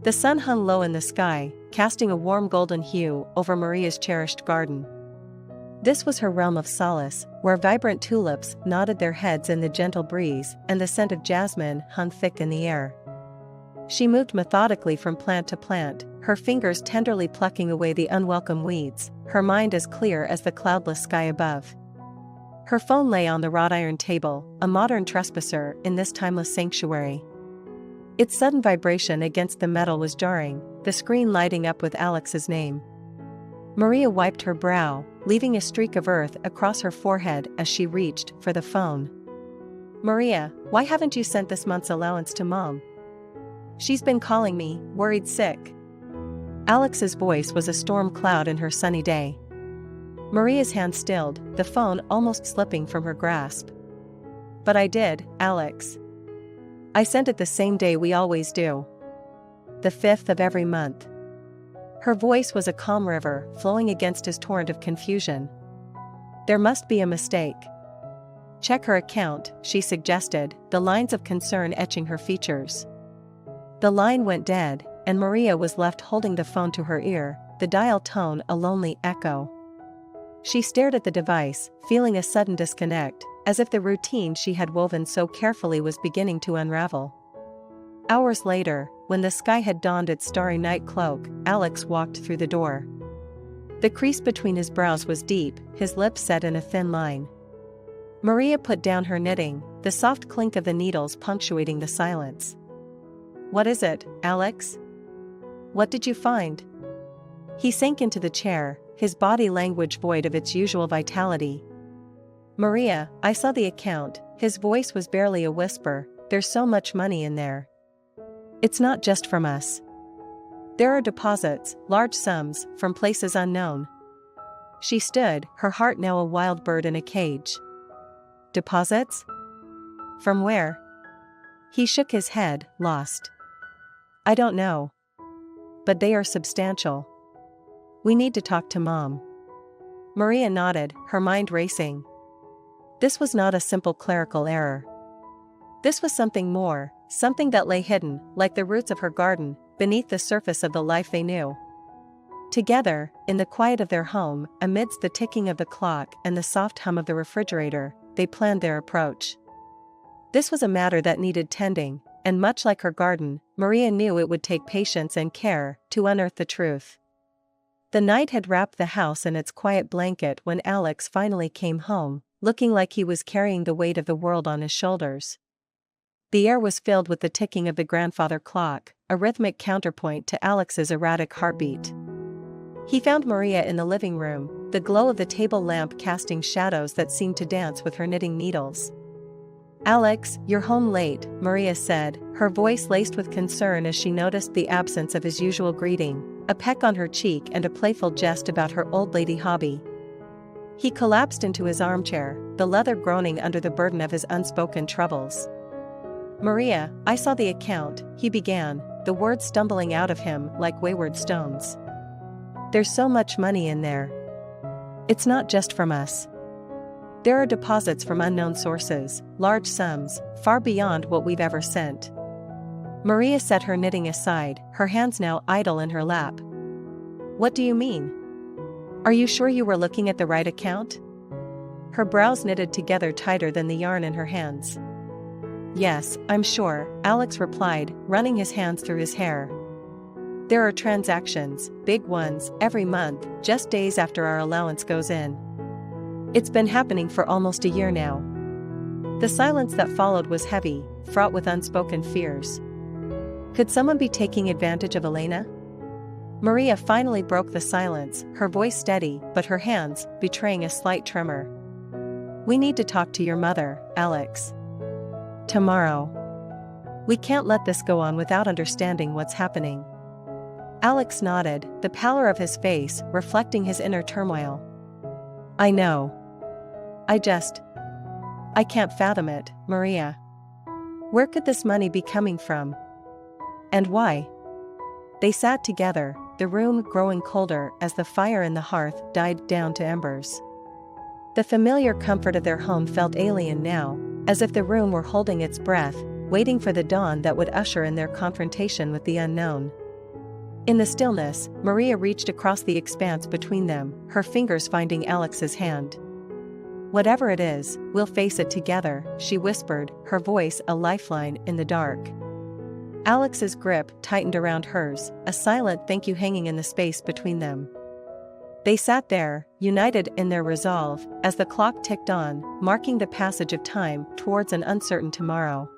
The sun hung low in the sky, casting a warm golden hue over Maria's cherished garden. This was her realm of solace, where vibrant tulips nodded their heads in the gentle breeze and the scent of jasmine hung thick in the air. She moved methodically from plant to plant, her fingers tenderly plucking away the unwelcome weeds, her mind as clear as the cloudless sky above. Her phone lay on the wrought iron table, a modern trespasser in this timeless sanctuary. Its sudden vibration against the metal was jarring, the screen lighting up with Alex's name. Maria wiped her brow, leaving a streak of earth across her forehead as she reached for the phone. "Maria, why haven't you sent this month's allowance to Mom? She's been calling me, worried sick." Alex's voice was a storm cloud in her sunny day. Maria's hand stilled, the phone almost slipping from her grasp. "But I did, Alex. I sent it the same day we always do. The 5th of every month." Her voice was a calm river flowing against his torrent of confusion. "There must be a mistake. Check her account," she suggested, the lines of concern etching her features. The line went dead, and Maria was left holding the phone to her ear, the dial tone a lonely echo. She stared at the device, feeling a sudden disconnect, as if the routine she had woven so carefully was beginning to unravel. Hours later, when the sky had donned its starry night cloak, Alex walked through the door. The crease between his brows was deep, his lips set in a thin line. Maria put down her knitting, the soft clink of the needles punctuating the silence. "What is it, Alex? What did you find?" He sank into the chair, his body language void of its usual vitality. "Maria, I saw the account," his voice was barely a whisper, "there's so much money in there. It's not just from us. There are deposits, large sums, from places unknown." She stood, her heart now a wild bird in a cage. "Deposits? From where?" He shook his head, lost. "I don't know. But they are substantial. We need to talk to Mom." Maria nodded, her mind racing. This was not a simple clerical error. This was something more, something that lay hidden, like the roots of her garden, beneath the surface of the life they knew. Together, in the quiet of their home, amidst the ticking of the clock and the soft hum of the refrigerator, they planned their approach. This was a matter that needed tending, and much like her garden, Maria knew it would take patience and care to unearth the truth. The night had wrapped the house in its quiet blanket when Alex finally came home, looking like he was carrying the weight of the world on his shoulders. The air was filled with the ticking of the grandfather clock, a rhythmic counterpoint to Alex's erratic heartbeat. He found Maria in the living room, the glow of the table lamp casting shadows that seemed to dance with her knitting needles. "Alex, you're home late," Maria said, her voice laced with concern as she noticed the absence of his usual greeting, a peck on her cheek and a playful jest about her old lady hobby. He collapsed into his armchair, the leather groaning under the burden of his unspoken troubles. "Maria, I saw the account," he began, the words stumbling out of him like wayward stones. "There's so much money in there. It's not just from us. There are deposits from unknown sources, large sums, far beyond what we've ever sent." Maria set her knitting aside, her hands now idle in her lap. "What do you mean? Are you sure you were looking at the right account?" Her brows knitted together tighter than the yarn in her hands. "Yes, I'm sure," Alex replied, running his hands through his hair. "There are transactions, big ones, every month, just days after our allowance goes in. It's been happening for almost a year now." The silence that followed was heavy, fraught with unspoken fears. Could someone be taking advantage of Elena? Maria finally broke the silence, her voice steady, but her hands betraying a slight tremor. "We need to talk to your mother, Alex. Tomorrow. We can't let this go on without understanding what's happening." Alex nodded, the pallor of his face reflecting his inner turmoil. "I know. I can't fathom it, Maria. Where could this money be coming from? And why?" They sat together, the room growing colder as the fire in the hearth died down to embers. The familiar comfort of their home felt alien now, as if the room were holding its breath, waiting for the dawn that would usher in their confrontation with the unknown. In the stillness, Maria reached across the expanse between them, her fingers finding Alex's hand. "Whatever it is, we'll face it together," she whispered, her voice a lifeline in the dark. Alex's grip tightened around hers, a silent thank you hanging in the space between them. They sat there, united in their resolve, as the clock ticked on, marking the passage of time towards an uncertain tomorrow.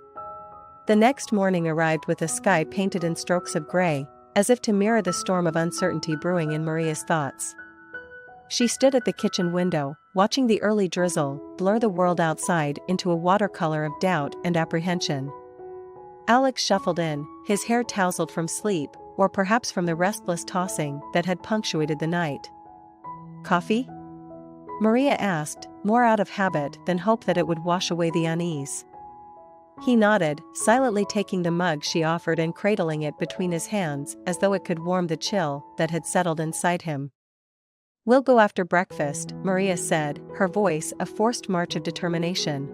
The next morning arrived with a sky painted in strokes of gray, as if to mirror the storm of uncertainty brewing in Maria's thoughts. She stood at the kitchen window, watching the early drizzle blur the world outside into a watercolor of doubt and apprehension. Alex shuffled in, his hair tousled from sleep, or perhaps from the restless tossing that had punctuated the night. "Coffee?" Maria asked, more out of habit than hope that it would wash away the unease. He nodded, silently taking the mug she offered and cradling it between his hands as though it could warm the chill that had settled inside him. "We'll go after breakfast," Maria said, her voice a forced march of determination.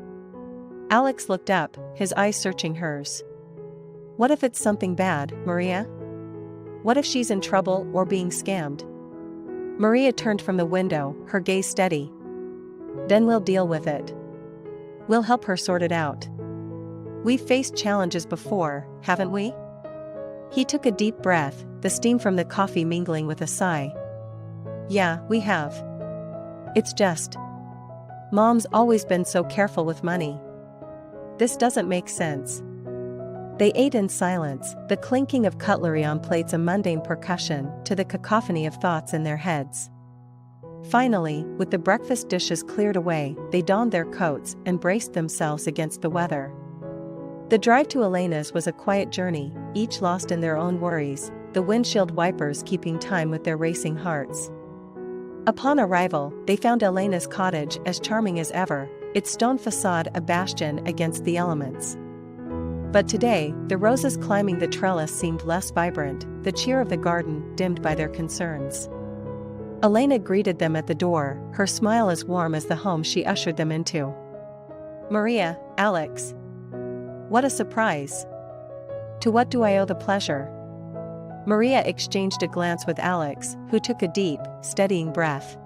Alex looked up, his eyes searching hers. "What if it's something bad, Maria? What if she's in trouble or being scammed?" Maria turned from the window, her gaze steady. "Then we'll deal with it. We'll help her sort it out. We've faced challenges before, haven't we?" He took a deep breath, the steam from the coffee mingling with a sigh. "Yeah, we have. It's just, Mom's always been so careful with money. This doesn't make sense." They ate in silence, the clinking of cutlery on plates a mundane percussion to the cacophony of thoughts in their heads. Finally, with the breakfast dishes cleared away, they donned their coats and braced themselves against the weather. The drive to Elena's was a quiet journey, each lost in their own worries, the windshield wipers keeping time with their racing hearts. Upon arrival, they found Elena's cottage as charming as ever, its stone facade a bastion against the elements. But today, the roses climbing the trellis seemed less vibrant, the cheer of the garden dimmed by their concerns. Elena greeted them at the door, her smile as warm as the home she ushered them into. "Maria, Alex. What a surprise. To what do I owe the pleasure?" Maria exchanged a glance with Alex, who took a deep, steadying breath.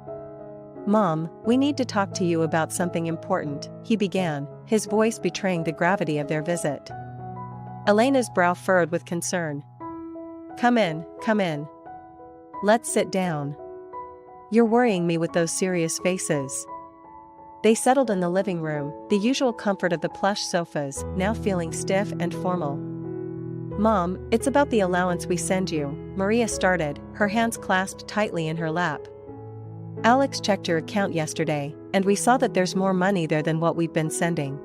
"Mom, we need to talk to you about something important," he began, his voice betraying the gravity of their visit. Elena's brow furrowed with concern. Come in, come in. Let's sit down. You're worrying me with those serious faces." They settled in the living room, the usual comfort of the plush sofas, now feeling stiff and formal. "Mom, it's about the allowance we send you," Maria started, her hands clasped tightly in her lap. "Alex checked your account yesterday, and we saw that there's more money there than what we've been sending.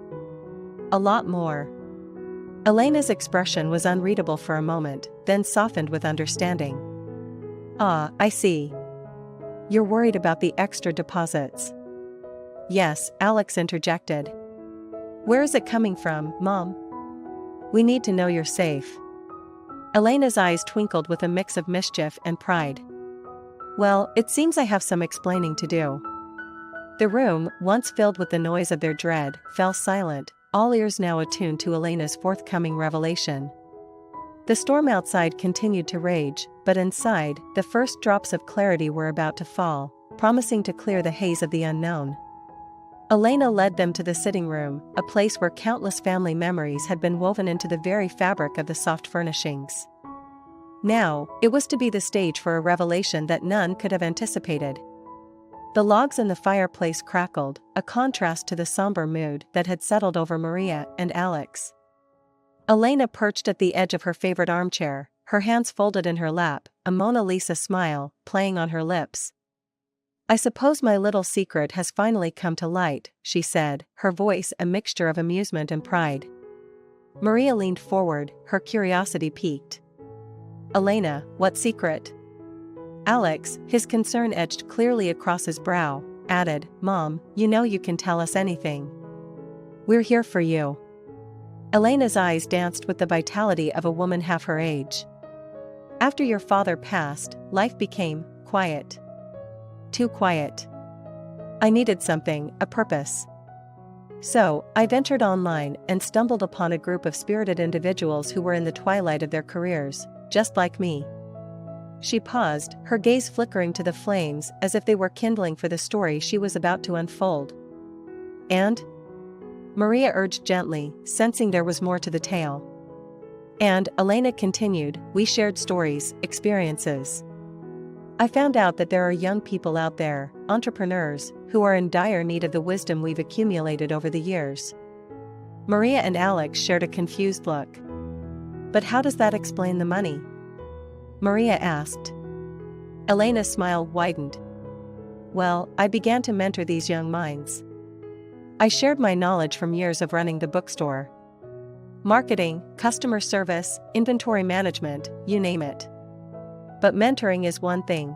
A lot more." Elena's expression was unreadable for a moment, then softened with understanding. "Ah, I see. You're worried about the extra deposits." "Yes," Alex interjected. "Where is it coming from, Mom? We need to know you're safe." Elena's eyes twinkled with a mix of mischief and pride. "Well, it seems I have some explaining to do." The room, once filled with the noise of their dread, fell silent, all ears now attuned to Elena's forthcoming revelation. The storm outside continued to rage, but inside, the first drops of clarity were about to fall, promising to clear the haze of the unknown. Elena led them to the sitting room, a place where countless family memories had been woven into the very fabric of the soft furnishings. Now, it was to be the stage for a revelation that none could have anticipated. The logs in the fireplace crackled, a contrast to the somber mood that had settled over Maria and Alex. Elena perched at the edge of her favorite armchair, her hands folded in her lap, a Mona Lisa smile playing on her lips. "I suppose my little secret has finally come to light," she said, her voice a mixture of amusement and pride. Maria leaned forward, her curiosity piqued. "Elena, what secret?" Alex, his concern etched clearly across his brow, added, "Mom, you know you can tell us anything. We're here for you." Elena's eyes danced with the vitality of a woman half her age. "After your father passed, life became quiet. Too quiet. I needed something, a purpose. So, I ventured online and stumbled upon a group of spirited individuals who were in the twilight of their careers, just like me. She paused, her gaze flickering to the flames as if they were kindling for the story she was about to unfold. "And?" Maria urged gently, sensing there was more to the tale. "And," Elena continued, "we shared stories, experiences. I found out that there are young people out there, entrepreneurs, who are in dire need of the wisdom we've accumulated over the years." Maria and Alex shared a confused look. "But how does that explain the money?" Maria asked. Elena's smile widened. "Well, I began to mentor these young minds. I shared my knowledge from years of running the bookstore. Marketing, customer service, inventory management, you name it. But mentoring is one thing.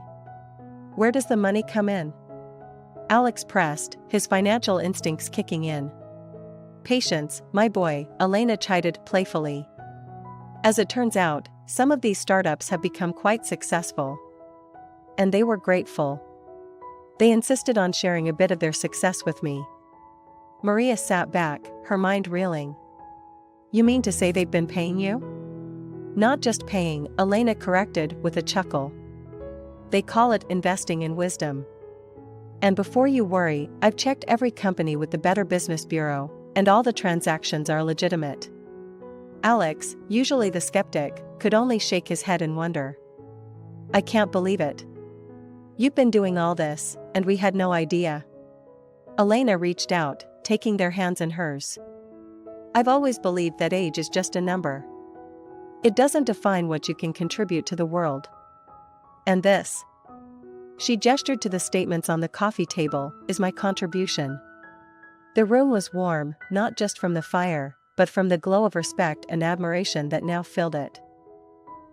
Where does the money come in?" Alex pressed, his financial instincts kicking in. "Patience, my boy," Elena chided playfully. "As it turns out, some of these startups have become quite successful. And they were grateful. They insisted on sharing a bit of their success with me." Maria sat back, her mind reeling. "You mean to say they've been paying you?" "Not just paying," Elena corrected with a chuckle. "They call it investing in wisdom. And before you worry, I've checked every company with the Better Business Bureau, and all the transactions are legitimate." Alex, usually the skeptic, could only shake his head in wonder. "I can't believe it. You've been doing all this, and we had no idea." Elena reached out, taking their hands in hers. "I've always believed that age is just a number. It doesn't define what you can contribute to the world. And this," she gestured to the statements on the coffee table, "is my contribution." The room was warm, not just from the fire, but from the glow of respect and admiration that now filled it.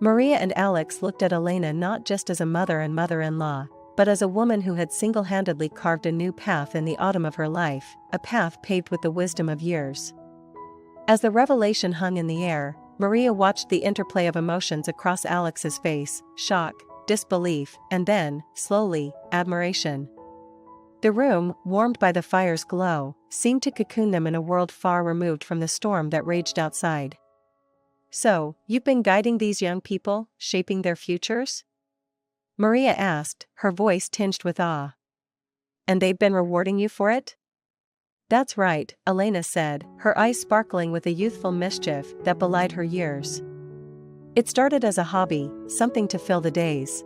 Maria and Alex looked at Elena not just as a mother and mother-in-law, but as a woman who had single-handedly carved a new path in the autumn of her life, a path paved with the wisdom of years. As the revelation hung in the air, Maria watched the interplay of emotions across Alex's face: shock, disbelief, and then, slowly, admiration. The room, warmed by the fire's glow, seemed to cocoon them in a world far removed from the storm that raged outside. "So, you've been guiding these young people, shaping their futures?" Maria asked, her voice tinged with awe. "And they've been rewarding you for it?" "That's right," Elena said, her eyes sparkling with a youthful mischief that belied her years. "It started as a hobby, something to fill the days.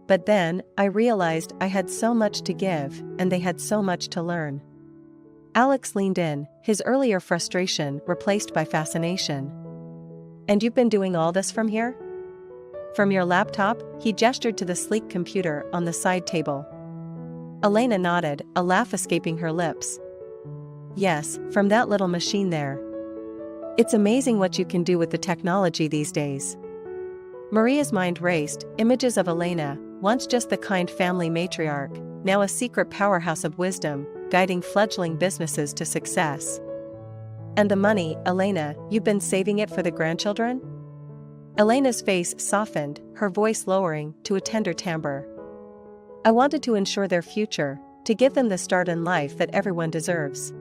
But then, I realized I had so much to give, and they had so much to learn." Alex leaned in, his earlier frustration replaced by fascination. "And you've been doing all this from here?" "From your laptop?" He gestured to the sleek computer on the side table. Elena nodded, a laugh escaping her lips. "Yes, from that little machine there. It's amazing what you can do with the technology these days." Maria's mind raced, images of Elena, once just the kind family matriarch, now a secret powerhouse of wisdom, guiding fledgling businesses to success. "And the money, Elena, you've been saving it for the grandchildren?" Elena's face softened, her voice lowering to a tender timbre. "I wanted to ensure their future, to give them the start in life that everyone deserves.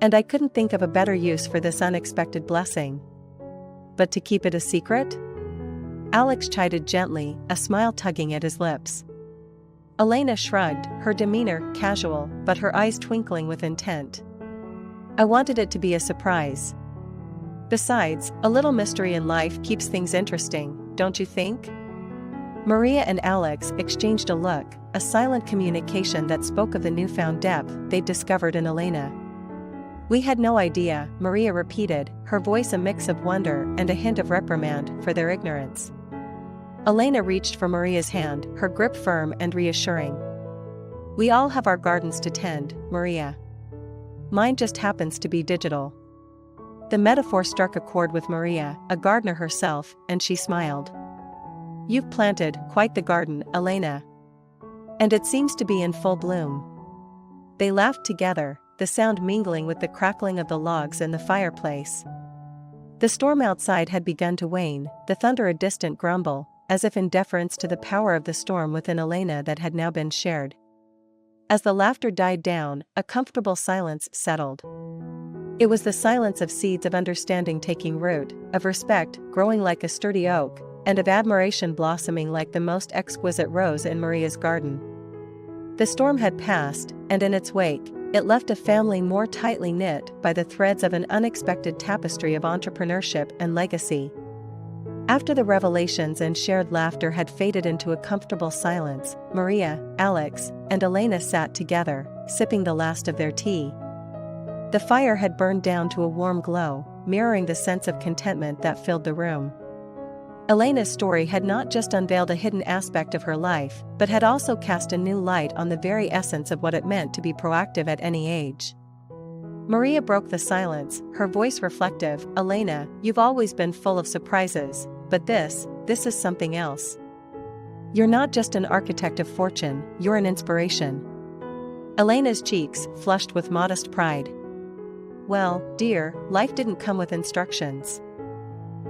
And I couldn't think of a better use for this unexpected blessing. But to keep it a secret?" Alex chided gently, a smile tugging at his lips. Elena shrugged, her demeanor casual, but her eyes twinkling with intent. "I wanted it to be a surprise. Besides, a little mystery in life keeps things interesting, don't you think?" Maria and Alex exchanged a look, a silent communication that spoke of the newfound depth they'd discovered in Elena. "We had no idea," Maria repeated, her voice a mix of wonder and a hint of reprimand for their ignorance. Elena reached for Maria's hand, her grip firm and reassuring. "We all have our gardens to tend, Maria. Mine just happens to be digital." The metaphor struck a chord with Maria, a gardener herself, and she smiled. "You've planted quite the garden, Elena. And it seems to be in full bloom." They laughed together, the sound mingling with the crackling of the logs in the fireplace. The storm outside had begun to wane, the thunder a distant grumble, as if in deference to the power of the storm within Elena that had now been shared. As the laughter died down, a comfortable silence settled. It was the silence of seeds of understanding taking root, of respect growing like a sturdy oak, and of admiration blossoming like the most exquisite rose in Maria's garden. The storm had passed, and in its wake, it left a family more tightly knit by the threads of an unexpected tapestry of entrepreneurship and legacy. After the revelations and shared laughter had faded into a comfortable silence, Maria, Alex, and Elena sat together, sipping the last of their tea. The fire had burned down to a warm glow, mirroring the sense of contentment that filled the room. Elena's story had not just unveiled a hidden aspect of her life, but had also cast a new light on the very essence of what it meant to be proactive at any age. Maria broke the silence, her voice reflective. "Elena, you've always been full of surprises, but this is something else. You're not just an architect of fortune, you're an inspiration." Elena's cheeks flushed with modest pride. "Well, dear, life didn't come with instructions.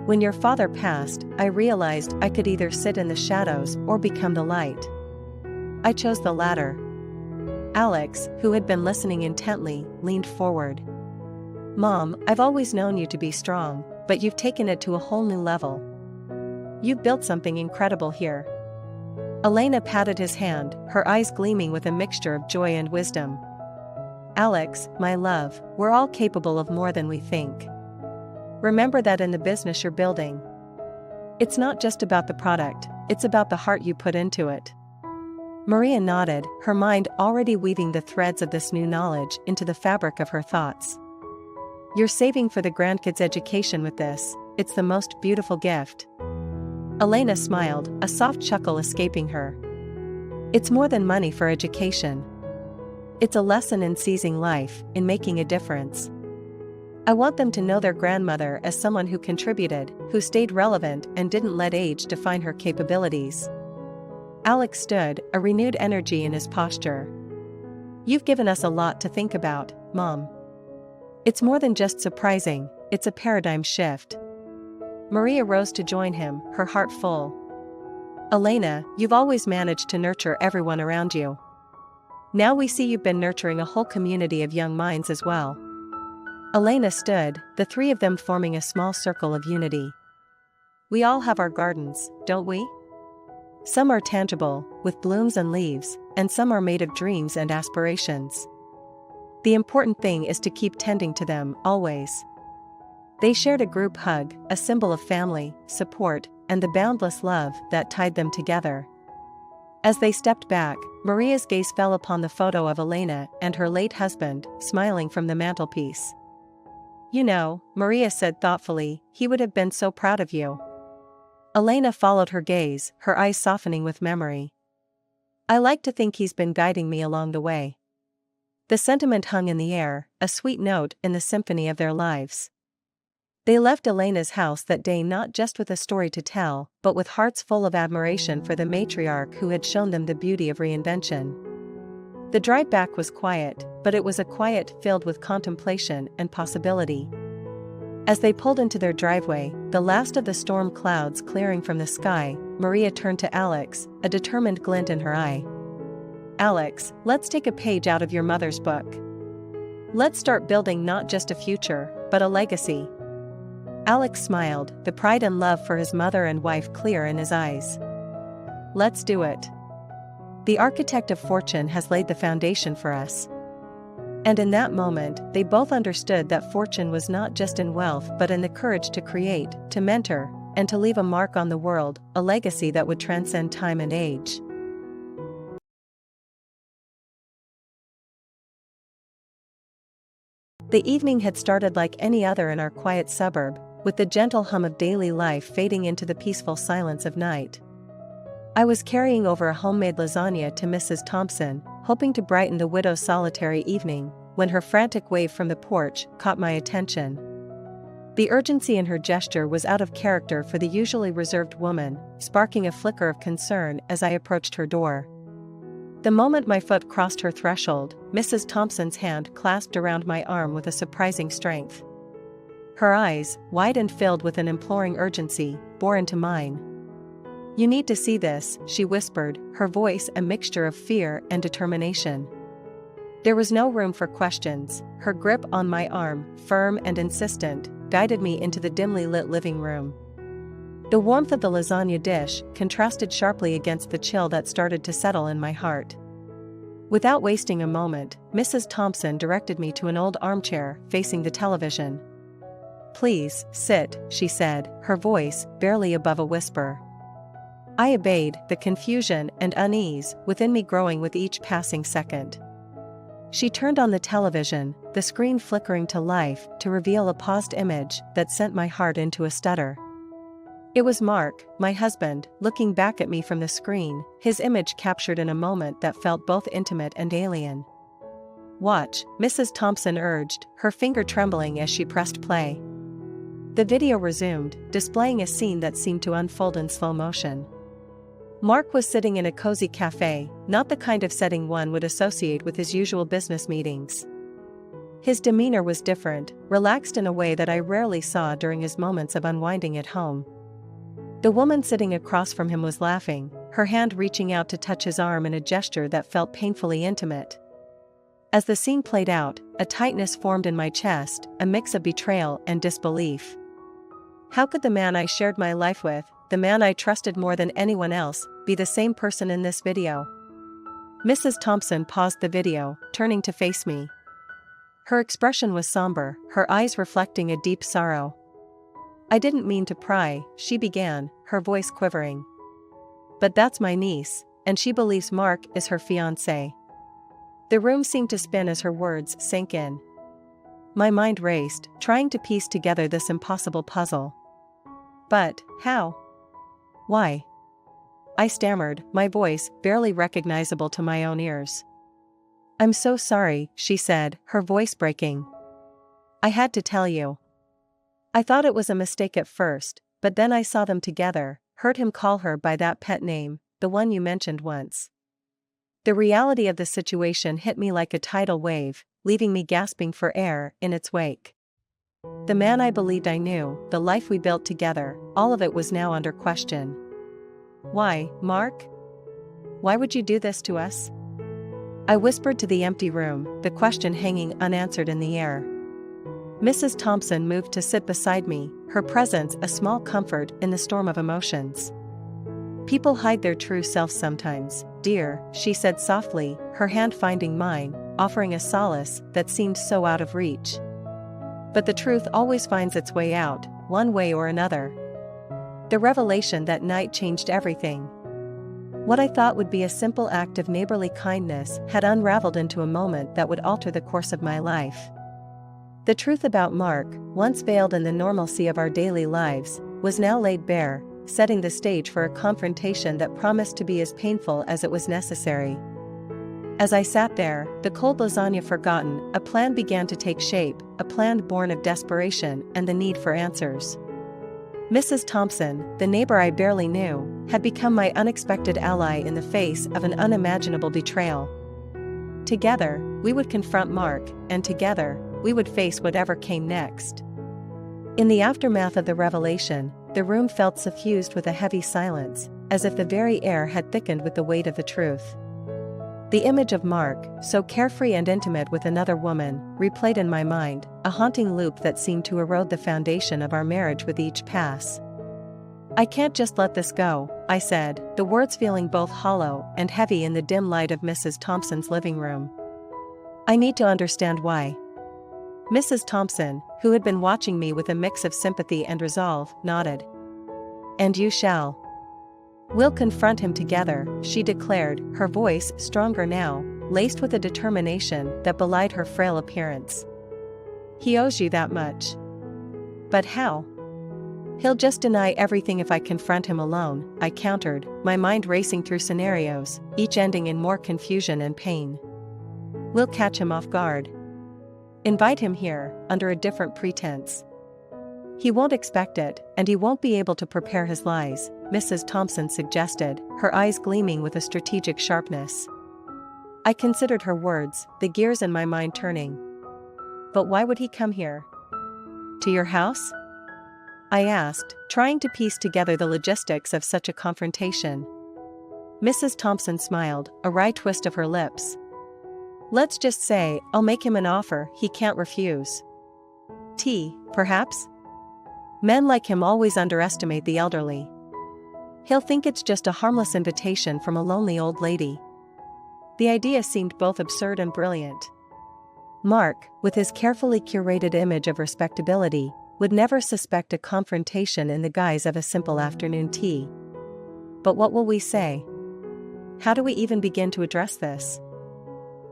When your father passed, I realized I could either sit in the shadows or become the light. I chose the latter." Alex, who had been listening intently, leaned forward. "Mom, I've always known you to be strong, but you've taken it to a whole new level. You've built something incredible here." Elena patted his hand, her eyes gleaming with a mixture of joy and wisdom. "Alex, my love, we're all capable of more than we think. Remember that in the business you're building. It's not just about the product, it's about the heart you put into it." Maria nodded, her mind already weaving the threads of this new knowledge into the fabric of her thoughts. "You're saving for the grandkids' education with this, it's the most beautiful gift." Elena smiled, a soft chuckle escaping her. "It's more than money for education. It's a lesson in seizing life, in making a difference. I want them to know their grandmother as someone who contributed, who stayed relevant and didn't let age define her capabilities." Alex stood, a renewed energy in his posture. "You've given us a lot to think about, Mom. It's more than just surprising, it's a paradigm shift." Maria rose to join him, her heart full. "Elena, you've always managed to nurture everyone around you. Now we see you've been nurturing a whole community of young minds as well." Elena stood, the three of them forming a small circle of unity. "We all have our gardens, don't we? Some are tangible, with blooms and leaves, and some are made of dreams and aspirations. The important thing is to keep tending to them, always." They shared a group hug, a symbol of family, support, and the boundless love that tied them together. As they stepped back, Maria's gaze fell upon the photo of Elena and her late husband, smiling from the mantelpiece. "You know," Maria said thoughtfully, "he would have been so proud of you." Elena followed her gaze, her eyes softening with memory. "I like to think he's been guiding me along the way." The sentiment hung in the air, a sweet note in the symphony of their lives. They left Elena's house that day not just with a story to tell, but with hearts full of admiration for the matriarch who had shown them the beauty of reinvention. The drive back was quiet, but it was a quiet filled with contemplation and possibility. As they pulled into their driveway, the last of the storm clouds clearing from the sky, Maria turned to Alex, a determined glint in her eye. "Alex, let's take a page out of your mother's book. Let's start building not just a future, but a legacy." Alex smiled, the pride and love for his mother and wife clear in his eyes. "Let's do it. The architect of fortune has laid the foundation for us." And in that moment, they both understood that fortune was not just in wealth but in the courage to create, to mentor, and to leave a mark on the world, a legacy that would transcend time and age. The evening had started like any other in our quiet suburb, with the gentle hum of daily life fading into the peaceful silence of night. I was carrying over a homemade lasagna to Mrs. Thompson, hoping to brighten the widow's solitary evening, when her frantic wave from the porch caught my attention. The urgency in her gesture was out of character for the usually reserved woman, sparking a flicker of concern as I approached her door. The moment my foot crossed her threshold, Mrs. Thompson's hand clasped around my arm with a surprising strength. Her eyes, wide and filled with an imploring urgency, bore into mine. "You need to see this," she whispered, her voice a mixture of fear and determination. There was no room for questions. Her grip on my arm, firm and insistent, guided me into the dimly lit living room. The warmth of the lasagna dish contrasted sharply against the chill that started to settle in my heart. Without wasting a moment, Mrs. Thompson directed me to an old armchair facing the television. "Please, sit," she said, her voice barely above a whisper. I obeyed, the confusion and unease within me growing with each passing second. She turned on the television, the screen flickering to life to reveal a paused image that sent my heart into a stutter. It was Mark, my husband, looking back at me from the screen, his image captured in a moment that felt both intimate and alien. "Watch," Mrs. Thompson urged, her finger trembling as she pressed play. The video resumed, displaying a scene that seemed to unfold in slow motion. Mark was sitting in a cozy cafe, not the kind of setting one would associate with his usual business meetings. His demeanor was different, relaxed in a way that I rarely saw during his moments of unwinding at home. The woman sitting across from him was laughing, her hand reaching out to touch his arm in a gesture that felt painfully intimate. As the scene played out, a tightness formed in my chest, a mix of betrayal and disbelief. How could the man I shared my life with, the man I trusted more than anyone else, be the same person in this video? Mrs. Thompson paused the video, turning to face me. Her expression was somber, her eyes reflecting a deep sorrow. "I didn't mean to pry," she began, her voice quivering. "But that's my niece, and she believes Mark is her fiancé." The room seemed to spin as her words sank in. My mind raced, trying to piece together this impossible puzzle. "But, how? Why?" I stammered, my voice barely recognizable to my own ears. "I'm so sorry," she said, her voice breaking. "I had to tell you. I thought it was a mistake at first, but then I saw them together, heard him call her by that pet name, the one you mentioned once." The reality of the situation hit me like a tidal wave, leaving me gasping for air in its wake. The man I believed I knew, the life we built together, all of it was now under question. "Why, Mark? Why would you do this to us?" I whispered to the empty room, the question hanging unanswered in the air. Mrs. Thompson moved to sit beside me, her presence a small comfort in the storm of emotions. "People hide their true selves sometimes, dear," she said softly, her hand finding mine, offering a solace that seemed so out of reach. "But the truth always finds its way out, one way or another." The revelation that night changed everything. What I thought would be a simple act of neighborly kindness had unraveled into a moment that would alter the course of my life. The truth about Mark, once veiled in the normalcy of our daily lives, was now laid bare, setting the stage for a confrontation that promised to be as painful as it was necessary. As I sat there, the cold lasagna forgotten, a plan began to take shape, a plan born of desperation and the need for answers. Mrs. Thompson, the neighbor I barely knew, had become my unexpected ally in the face of an unimaginable betrayal. Together, we would confront Mark, and together, we would face whatever came next. In the aftermath of the revelation, the room felt suffused with a heavy silence, as if the very air had thickened with the weight of the truth. The image of Mark, so carefree and intimate with another woman, replayed in my mind, a haunting loop that seemed to erode the foundation of our marriage with each pass. "I can't just let this go," I said, the words feeling both hollow and heavy in the dim light of Mrs. Thompson's living room. "I need to understand why." Mrs. Thompson, who had been watching me with a mix of sympathy and resolve, nodded. "And you shall. We'll confront him together," she declared, her voice stronger now, laced with a determination that belied her frail appearance. "He owes you that much." "But how?" "He'll just deny everything if I confront him alone," I countered, my mind racing through scenarios, each ending in more confusion and pain. "We'll catch him off guard. Invite him here, under a different pretense. He won't expect it, and he won't be able to prepare his lies," Mrs. Thompson suggested, her eyes gleaming with a strategic sharpness. I considered her words, the gears in my mind turning. "But why would he come here? To your house?" I asked, trying to piece together the logistics of such a confrontation. Mrs. Thompson smiled, a wry twist of her lips. "Let's just say, I'll make him an offer he can't refuse." "Tea, perhaps?" Men like him always underestimate the elderly. He'll think it's just a harmless invitation from a lonely old lady. The idea seemed both absurd and brilliant. Mark, with his carefully curated image of respectability, would never suspect a confrontation in the guise of a simple afternoon tea. But what will we say? How do we even begin to address this?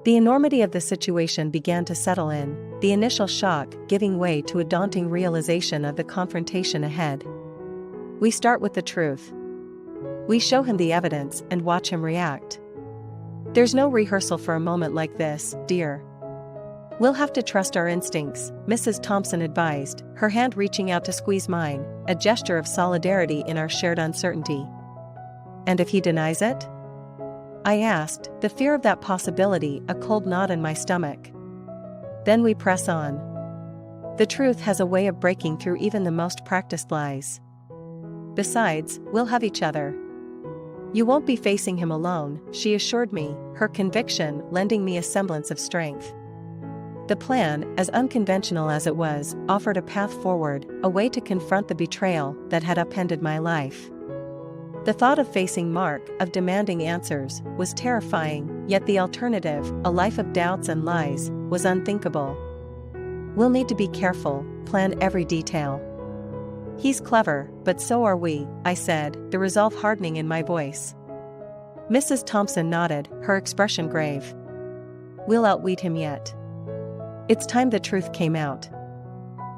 The enormity of the situation began to settle in, the initial shock giving way to a daunting realization of the confrontation ahead. We start with the truth. We show him the evidence and watch him react. There's no rehearsal for a moment like this, dear. We'll have to trust our instincts, Mrs. Thompson advised, her hand reaching out to squeeze mine, a gesture of solidarity in our shared uncertainty. And if he denies it? I asked, the fear of that possibility a cold knot in my stomach. Then we press on. The truth has a way of breaking through even the most practiced lies. Besides, we'll have each other. You won't be facing him alone, she assured me, her conviction lending me a semblance of strength. The plan, as unconventional as it was, offered a path forward, a way to confront the betrayal that had upended my life. The thought of facing Mark, of demanding answers, was terrifying, yet the alternative, a life of doubts and lies, was unthinkable. We'll need to be careful, plan every detail. He's clever, but so are we, I said, the resolve hardening in my voice. Mrs. Thompson nodded, her expression grave. We'll outwit him yet. It's time the truth came out.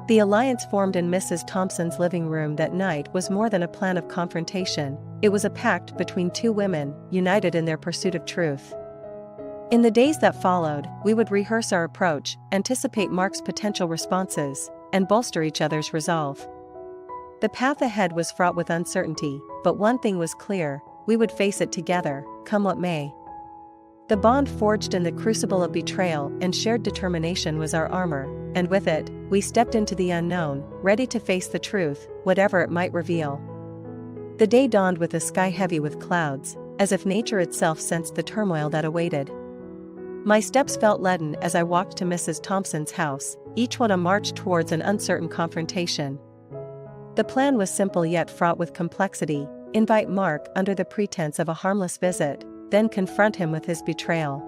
The alliance formed in Mrs. Thompson's living room that night was more than a plan of confrontation, it was a pact between two women, united in their pursuit of truth. In the days that followed, we would rehearse our approach, anticipate Mark's potential responses, and bolster each other's resolve. The path ahead was fraught with uncertainty, but one thing was clear, we would face it together, come what may. The bond forged in the crucible of betrayal and shared determination was our armor, and with it, we stepped into the unknown, ready to face the truth, whatever it might reveal. The day dawned with a sky heavy with clouds, as if nature itself sensed the turmoil that awaited. My steps felt leaden as I walked to Mrs. Thompson's house, each one a march towards an uncertain confrontation. The plan was simple yet fraught with complexity: invite Mark under the pretense of a harmless visit, then confront him with his betrayal.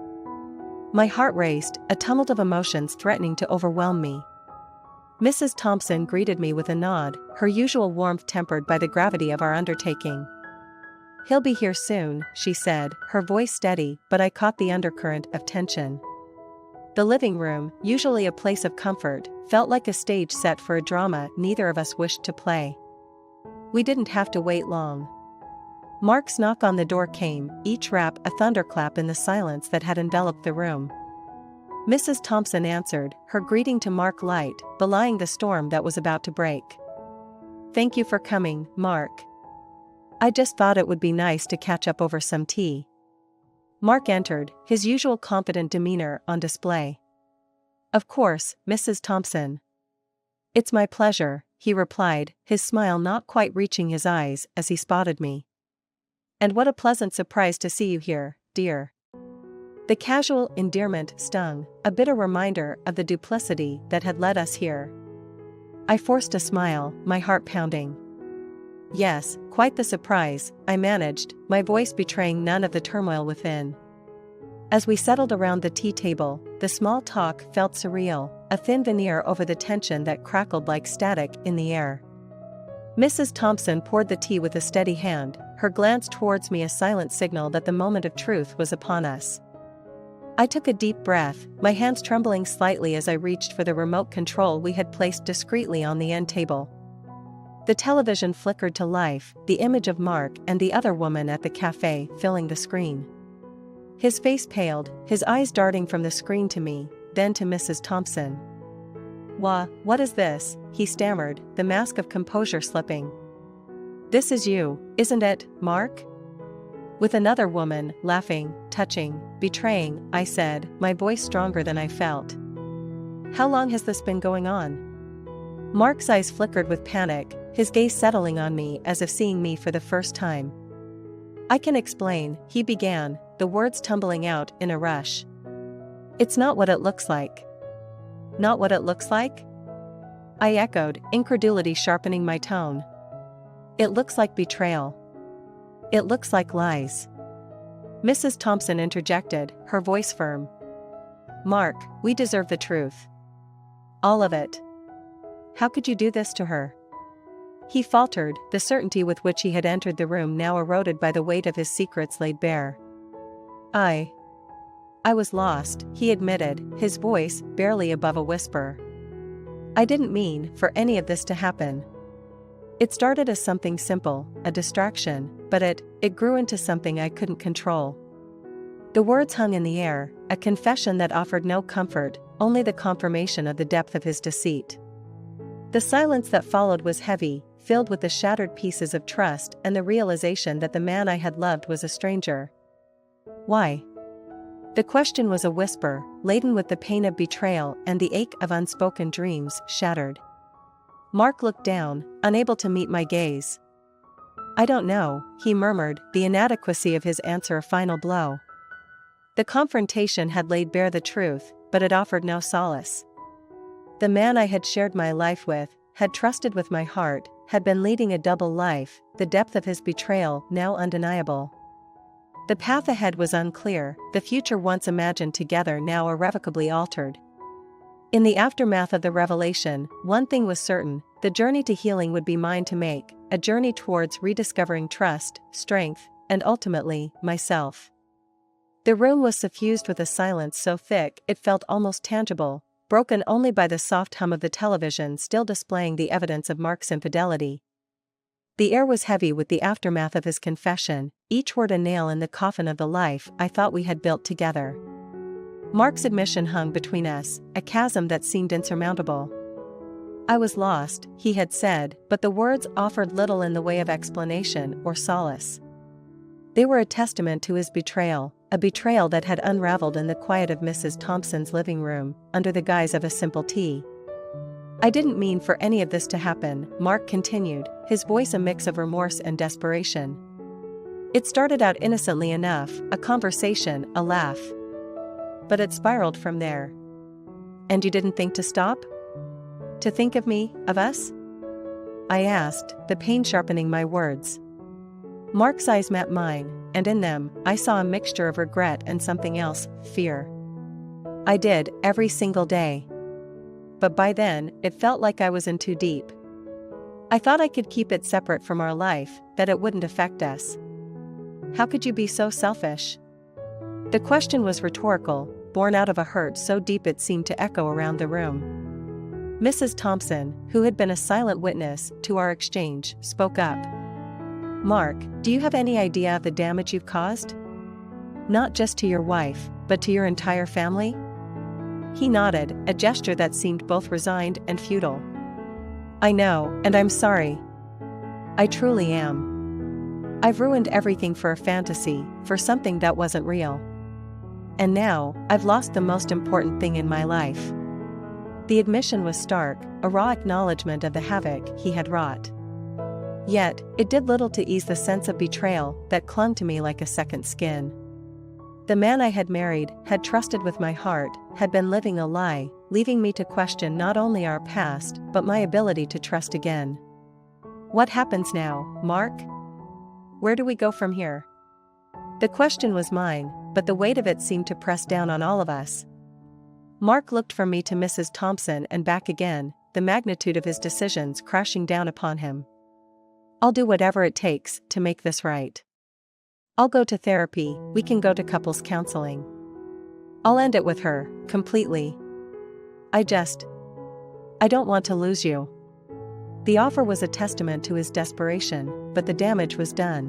My heart raced, a tumult of emotions threatening to overwhelm me. Mrs. Thompson greeted me with a nod, her usual warmth tempered by the gravity of our undertaking. He'll be here soon, she said, her voice steady, but I caught the undercurrent of tension. The living room, usually a place of comfort, felt like a stage set for a drama neither of us wished to play. We didn't have to wait long. Mark's knock on the door came, each rap a thunderclap in the silence that had enveloped the room. Mrs. Thompson answered, her greeting to Mark light, belying the storm that was about to break. Thank you for coming, Mark. I just thought it would be nice to catch up over some tea. Mark entered, his usual confident demeanor on display. Of course, Mrs. Thompson. It's my pleasure, he replied, his smile not quite reaching his eyes as he spotted me. And what a pleasant surprise to see you here, dear. The casual endearment stung, a bitter reminder of the duplicity that had led us here. I forced a smile, my heart pounding. Yes, quite the surprise, I managed, my voice betraying none of the turmoil within. As we settled around the tea table, the small talk felt surreal, a thin veneer over the tension that crackled like static in the air. Mrs. Thompson poured the tea with a steady hand, her glance towards me a silent signal that the moment of truth was upon us. I took a deep breath, my hands trembling slightly as I reached for the remote control we had placed discreetly on the end table. The television flickered to life, the image of Mark and the other woman at the cafe filling the screen. His face paled, his eyes darting from the screen to me, then to Mrs. Thompson. What is this?" he stammered, the mask of composure slipping. "This is you, isn't it, Mark?" With another woman, laughing, touching, betraying, I said, my voice stronger than I felt. "How long has this been going on?" Mark's eyes flickered with panic, his gaze settling on me as if seeing me for the first time. "I can explain," he began, the words tumbling out in a rush. "It's not what it looks like." "Not what it looks like?" I echoed, incredulity sharpening my tone. It looks like betrayal. It looks like lies. Mrs. Thompson interjected, her voice firm. Mark, we deserve the truth. All of it. How could you do this to her? He faltered, the certainty with which he had entered the room now eroded by the weight of his secrets laid bare. I was lost, he admitted, his voice barely above a whisper. I didn't mean for any of this to happen. It started as something simple, a distraction, but it grew into something I couldn't control. The words hung in the air, a confession that offered no comfort, only the confirmation of the depth of his deceit. The silence that followed was heavy, filled with the shattered pieces of trust and the realization that the man I had loved was a stranger. Why? The question was a whisper, laden with the pain of betrayal and the ache of unspoken dreams shattered. Mark looked down, unable to meet my gaze. I don't know, he murmured, the inadequacy of his answer a final blow. The confrontation had laid bare the truth, but it offered no solace. The man I had shared my life with, had trusted with my heart, had been leading a double life, the depth of his betrayal now undeniable. The path ahead was unclear, the future once imagined together now irrevocably altered. In the aftermath of the revelation, one thing was certain, the journey to healing would be mine to make, a journey towards rediscovering trust, strength, and ultimately, myself. The room was suffused with a silence so thick it felt almost tangible, broken only by the soft hum of the television still displaying the evidence of Mark's infidelity. The air was heavy with the aftermath of his confession, each word a nail in the coffin of the life I thought we had built together. Mark's admission hung between us, a chasm that seemed insurmountable. I was lost, he had said, but the words offered little in the way of explanation or solace. They were a testament to his betrayal, a betrayal that had unraveled in the quiet of Mrs. Thompson's living room, under the guise of a simple tea. I didn't mean for any of this to happen, Mark continued, his voice a mix of remorse and desperation. It started out innocently enough, a conversation, a laugh. But it spiraled from there. And you didn't think to stop? To think of me, of us? I asked, the pain sharpening my words. Mark's eyes met mine, and in them, I saw a mixture of regret and something else, fear. I did, every single day. But by then, it felt like I was in too deep. I thought I could keep it separate from our life, that it wouldn't affect us. How could you be so selfish? The question was rhetorical, born out of a hurt so deep it seemed to echo around the room. Mrs. Thompson, who had been a silent witness to our exchange, spoke up. Mark, do you have any idea of the damage you've caused? Not just to your wife, but to your entire family? He nodded, a gesture that seemed both resigned and futile. I know, and I'm sorry. I truly am. I've ruined everything for a fantasy, for something that wasn't real. And now, I've lost the most important thing in my life. The admission was stark, a raw acknowledgement of the havoc he had wrought. Yet, it did little to ease the sense of betrayal that clung to me like a second skin. The man I had married, had trusted with my heart, had been living a lie, leaving me to question not only our past, but my ability to trust again. What happens now, Mark? Where do we go from here? The question was mine, but the weight of it seemed to press down on all of us. Mark looked from me to Mrs. Thompson and back again, the magnitude of his decisions crashing down upon him. I'll do whatever it takes to make this right. I'll go to therapy, we can go to couples counseling. I'll end it with her, completely. I don't want to lose you. The offer was a testament to his desperation, but the damage was done.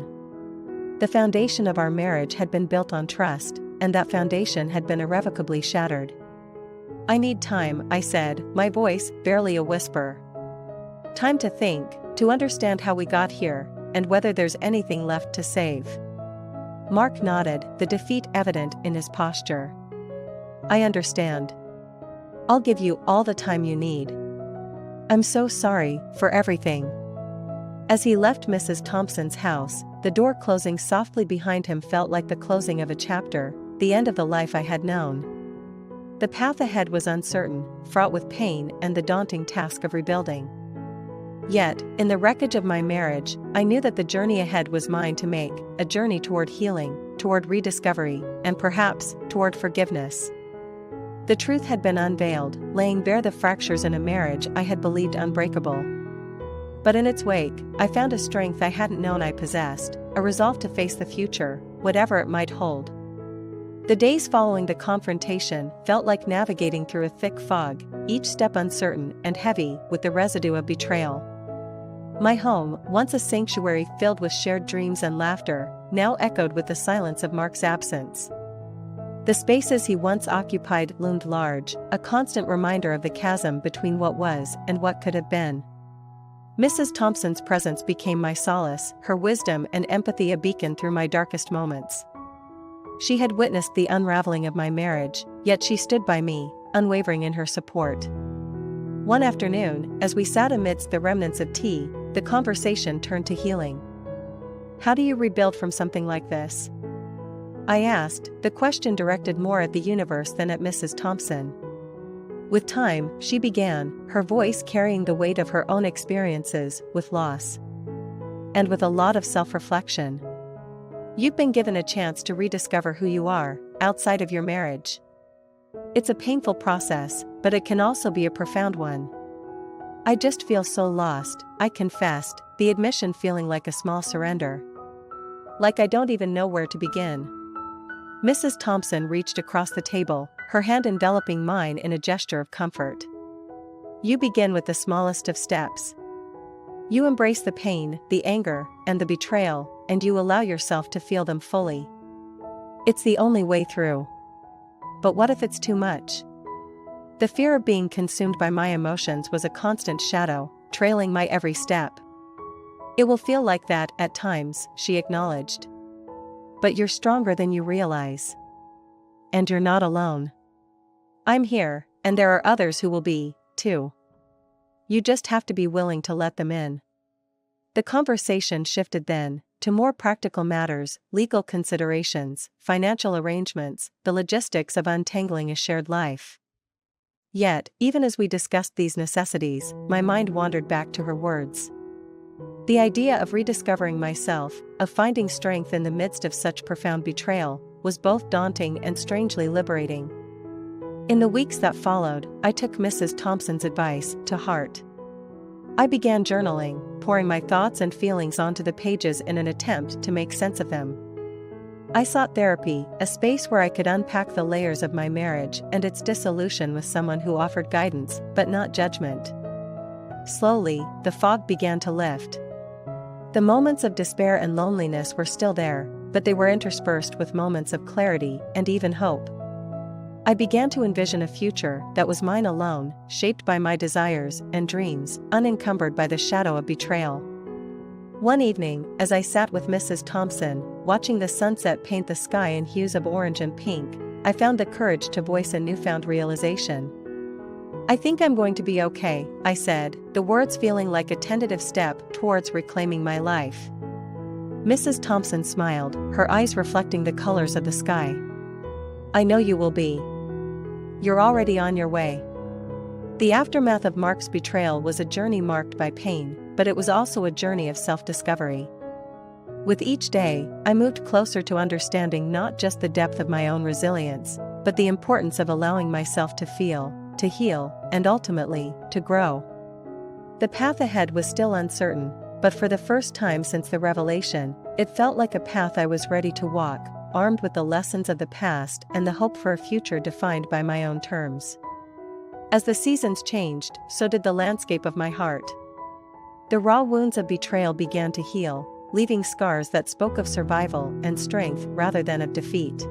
The foundation of our marriage had been built on trust, and that foundation had been irrevocably shattered. I need time, I said, my voice barely a whisper. Time to think, to understand how we got here, and whether there's anything left to save. Mark nodded, the defeat evident in his posture. I understand. I'll give you all the time you need. I'm so sorry for everything. As he left Mrs. Thompson's house, the door closing softly behind him felt like the closing of a chapter, the end of the life I had known. The path ahead was uncertain, fraught with pain and the daunting task of rebuilding. Yet, in the wreckage of my marriage, I knew that the journey ahead was mine to make, a journey toward healing, toward rediscovery, and perhaps, toward forgiveness. The truth had been unveiled, laying bare the fractures in a marriage I had believed unbreakable. But in its wake, I found a strength I hadn't known I possessed, a resolve to face the future, whatever it might hold. The days following the confrontation felt like navigating through a thick fog, each step uncertain and heavy with the residue of betrayal. My home, once a sanctuary filled with shared dreams and laughter, now echoed with the silence of Mark's absence. The spaces he once occupied loomed large, a constant reminder of the chasm between what was and what could have been. Mrs. Thompson's presence became my solace, her wisdom and empathy a beacon through my darkest moments. She had witnessed the unraveling of my marriage, yet she stood by me, unwavering in her support. One afternoon, as we sat amidst the remnants of tea, the conversation turned to healing. "How do you rebuild from something like this?" I asked, the question directed more at the universe than at Mrs. Thompson. With time, she began, her voice carrying the weight of her own experiences with loss. And with a lot of self-reflection. "You've been given a chance to rediscover who you are, outside of your marriage. It's a painful process, but it can also be a profound one. I just feel so lost," I confessed, the admission feeling like a small surrender. "Like I don't even know where to begin." Mrs. Thompson reached across the table, her hand enveloping mine in a gesture of comfort. "You begin with the smallest of steps. You embrace the pain, the anger, and the betrayal, and you allow yourself to feel them fully. It's the only way through." But what if it's too much? The fear of being consumed by my emotions was a constant shadow, trailing my every step. "It will feel like that at times," she acknowledged. "But you're stronger than you realize. And you're not alone. I'm here, and there are others who will be, too. You just have to be willing to let them in." The conversation shifted then, to more practical matters, legal considerations, financial arrangements, the logistics of untangling a shared life. Yet, even as we discussed these necessities, my mind wandered back to her words. The idea of rediscovering myself, of finding strength in the midst of such profound betrayal, was both daunting and strangely liberating. In the weeks that followed, I took Mrs. Thompson's advice to heart. I began journaling, pouring my thoughts and feelings onto the pages in an attempt to make sense of them. I sought therapy, a space where I could unpack the layers of my marriage and its dissolution with someone who offered guidance, but not judgment. Slowly, the fog began to lift. The moments of despair and loneliness were still there, but they were interspersed with moments of clarity and even hope. I began to envision a future that was mine alone, shaped by my desires and dreams, unencumbered by the shadow of betrayal. One evening, as I sat with Mrs. Thompson, watching the sunset paint the sky in hues of orange and pink, I found the courage to voice a newfound realization. "I think I'm going to be okay," I said, the words feeling like a tentative step towards reclaiming my life. Mrs. Thompson smiled, her eyes reflecting the colors of the sky. "I know you will be. You're already on your way." The aftermath of Mark's betrayal was a journey marked by pain, but it was also a journey of self-discovery. With each day, I moved closer to understanding not just the depth of my own resilience, but the importance of allowing myself to feel, to heal, and ultimately, to grow. The path ahead was still uncertain, but for the first time since the revelation, it felt like a path I was ready to walk, armed with the lessons of the past and the hope for a future defined by my own terms. As the seasons changed, so did the landscape of my heart. The raw wounds of betrayal began to heal, leaving scars that spoke of survival and strength rather than of defeat.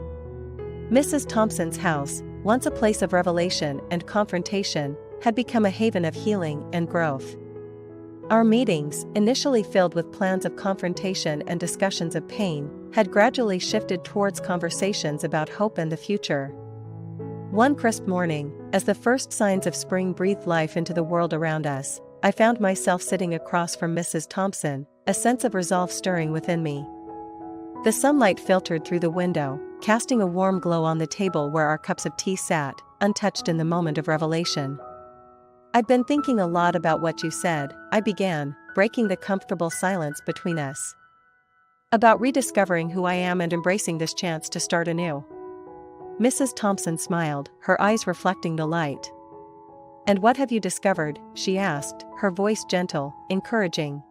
Mrs. Thompson's house, once a place of revelation and confrontation, had become a haven of healing and growth. Our meetings, initially filled with plans of confrontation and discussions of pain, had gradually shifted towards conversations about hope and the future. One crisp morning, as the first signs of spring breathed life into the world around us, I found myself sitting across from Mrs. Thompson, a sense of resolve stirring within me. The sunlight filtered through the window, casting a warm glow on the table where our cups of tea sat, untouched in the moment of revelation. "I've been thinking a lot about what you said," I began, breaking the comfortable silence between us. "About rediscovering who I am and embracing this chance to start anew." Mrs. Thompson smiled, her eyes reflecting the light. "And what have you discovered?" she asked, her voice gentle, encouraging.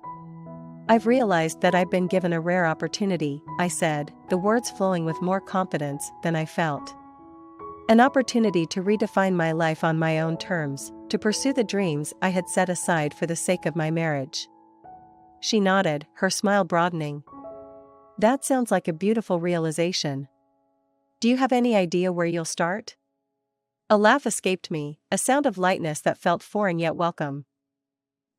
"I've realized that I've been given a rare opportunity," I said, the words flowing with more confidence than I felt. "An opportunity to redefine my life on my own terms, to pursue the dreams I had set aside for the sake of my marriage." She nodded, her smile broadening. "That sounds like a beautiful realization. Do you have any idea where you'll start?" A laugh escaped me, a sound of lightness that felt foreign yet welcome.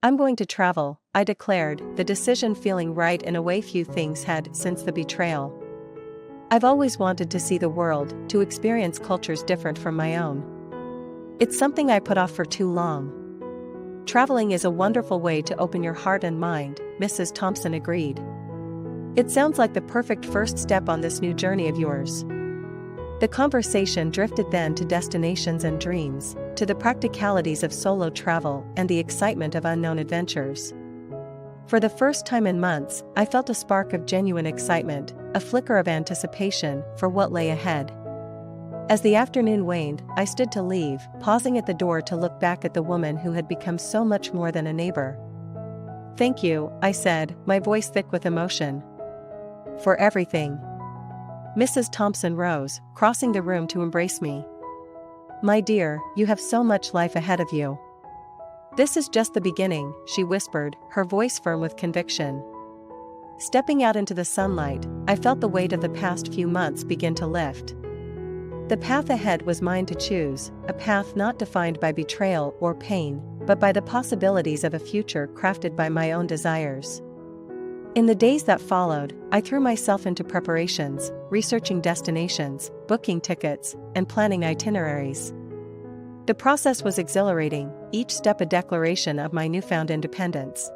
"I'm going to travel," I declared, the decision feeling right in a way few things had since the betrayal. "I've always wanted to see the world, to experience cultures different from my own. It's something I put off for too long." "Traveling is a wonderful way to open your heart and mind," Mrs. Thompson agreed. "It sounds like the perfect first step on this new journey of yours." The conversation drifted then to destinations and dreams, to the practicalities of solo travel and the excitement of unknown adventures. For the first time in months, I felt a spark of genuine excitement, a flicker of anticipation for what lay ahead. As the afternoon waned, I stood to leave, pausing at the door to look back at the woman who had become so much more than a neighbor. "Thank you," I said, my voice thick with emotion. "For everything." Mrs. Thompson rose, crossing the room to embrace me. "My dear, you have so much life ahead of you." "This is just the beginning," she whispered, her voice firm with conviction. Stepping out into the sunlight, I felt the weight of the past few months begin to lift. The path ahead was mine to choose, a path not defined by betrayal or pain, but by the possibilities of a future crafted by my own desires. In the days that followed, I threw myself into preparations, researching destinations, booking tickets, and planning itineraries. The process was exhilarating, each step a declaration of my newfound independence.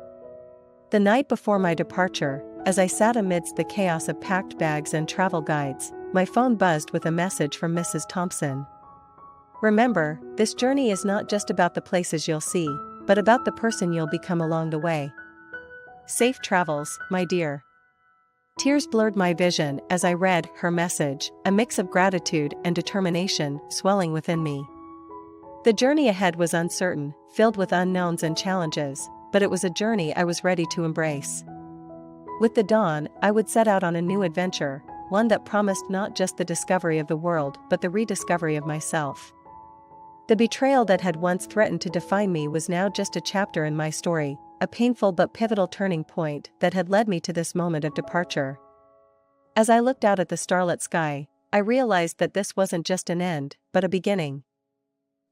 The night before my departure, as I sat amidst the chaos of packed bags and travel guides, my phone buzzed with a message from Mrs. Thompson. "Remember, this journey is not just about the places you'll see, but about the person you'll become along the way. Safe travels, my dear." Tears blurred my vision as I read her message, a mix of gratitude and determination swelling within me. The journey ahead was uncertain, filled with unknowns and challenges, but it was a journey I was ready to embrace. With the dawn, I would set out on a new adventure, one that promised not just the discovery of the world but the rediscovery of myself. The betrayal that had once threatened to define me was now just a chapter in my story, a painful but pivotal turning point that had led me to this moment of departure. As I looked out at the starlit sky, I realized that this wasn't just an end, but a beginning.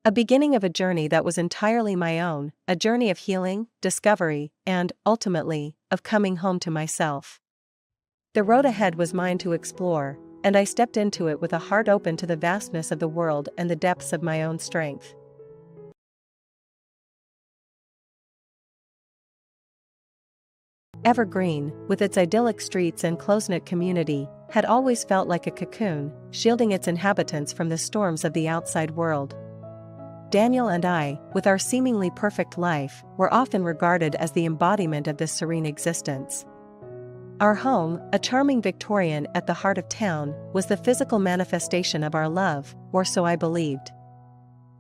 A beginning of a journey that was entirely my own, a journey of healing, discovery, and, ultimately, of coming home to myself. The road ahead was mine to explore, and I stepped into it with a heart open to the vastness of the world and the depths of my own strength. Evergreen, with its idyllic streets and close-knit community, had always felt like a cocoon, shielding its inhabitants from the storms of the outside world. Daniel and I, with our seemingly perfect life, were often regarded as the embodiment of this serene existence. Our home, a charming Victorian at the heart of town, was the physical manifestation of our love, or so I believed.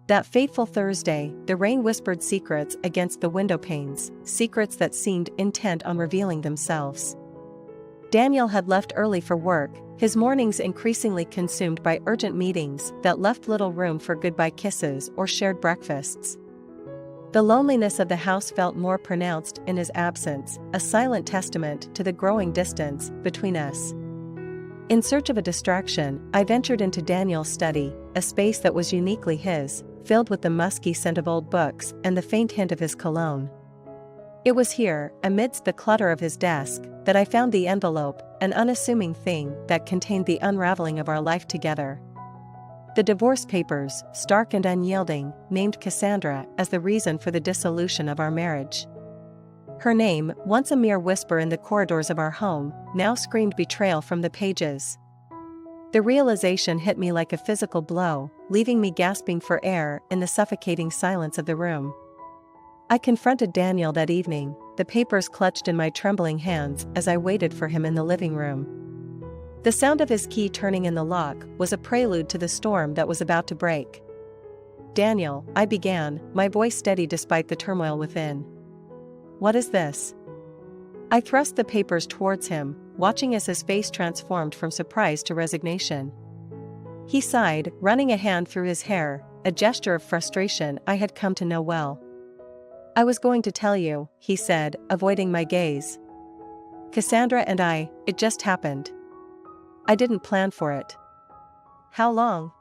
That fateful Thursday, the rain whispered secrets against the window panes, secrets that seemed intent on revealing themselves. Daniel had left early for work, his mornings increasingly consumed by urgent meetings that left little room for goodbye kisses or shared breakfasts. The loneliness of the house felt more pronounced in his absence, a silent testament to the growing distance between us. In search of a distraction, I ventured into Daniel's study, a space that was uniquely his, filled with the musky scent of old books and the faint hint of his cologne. It was here, amidst the clutter of his desk, that I found the envelope, an unassuming thing that contained the unraveling of our life together. The divorce papers, stark and unyielding, named Cassandra as the reason for the dissolution of our marriage. Her name, once a mere whisper in the corridors of our home, now screamed betrayal from the pages. The realization hit me like a physical blow, leaving me gasping for air in the suffocating silence of the room. I confronted Daniel that evening, the papers clutched in my trembling hands as I waited for him in the living room. The sound of his key turning in the lock was a prelude to the storm that was about to break. "Daniel," I began, my voice steady despite the turmoil within. "What is this?" I thrust the papers towards him, watching as his face transformed from surprise to resignation. He sighed, running a hand through his hair, a gesture of frustration I had come to know well. "I was going to tell you," he said, avoiding my gaze. "Cassandra and it just happened. I didn't plan for it." "How long?"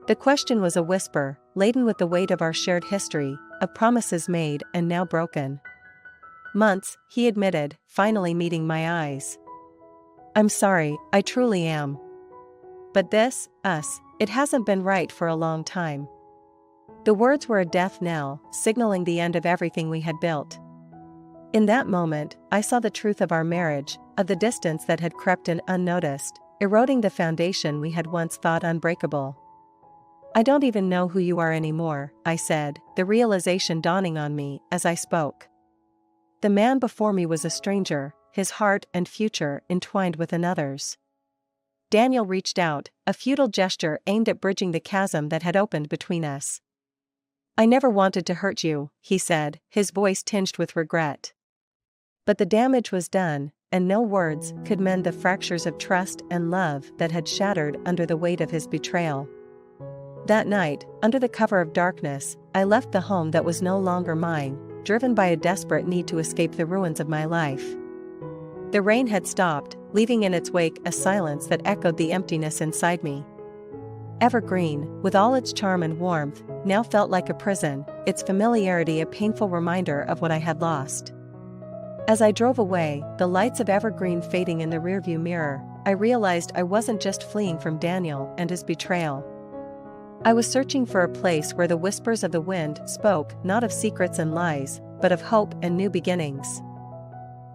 The question was a whisper, laden with the weight of our shared history, of promises made and now broken. "Months," he admitted, finally meeting my eyes. "I'm sorry, I truly am. But this, it hasn't been right for a long time." The words were a death knell, signaling the end of everything we had built. In that moment, I saw the truth of our marriage, of the distance that had crept in unnoticed, eroding the foundation we had once thought unbreakable. "I don't even know who you are anymore," I said, the realization dawning on me as I spoke. The man before me was a stranger, his heart and future entwined with another's. Daniel reached out, a futile gesture aimed at bridging the chasm that had opened between us. "I never wanted to hurt you," he said, his voice tinged with regret. But the damage was done, and no words could mend the fractures of trust and love that had shattered under the weight of his betrayal. That night, under the cover of darkness, I left the home that was no longer mine, driven by a desperate need to escape the ruins of my life. The rain had stopped, leaving in its wake a silence that echoed the emptiness inside me. Evergreen, with all its charm and warmth, now felt like a prison, its familiarity a painful reminder of what I had lost. As I drove away, the lights of Evergreen fading in the rearview mirror, I realized I wasn't just fleeing from Daniel and his betrayal. I was searching for a place where the whispers of the wind spoke not of secrets and lies, but of hope and new beginnings.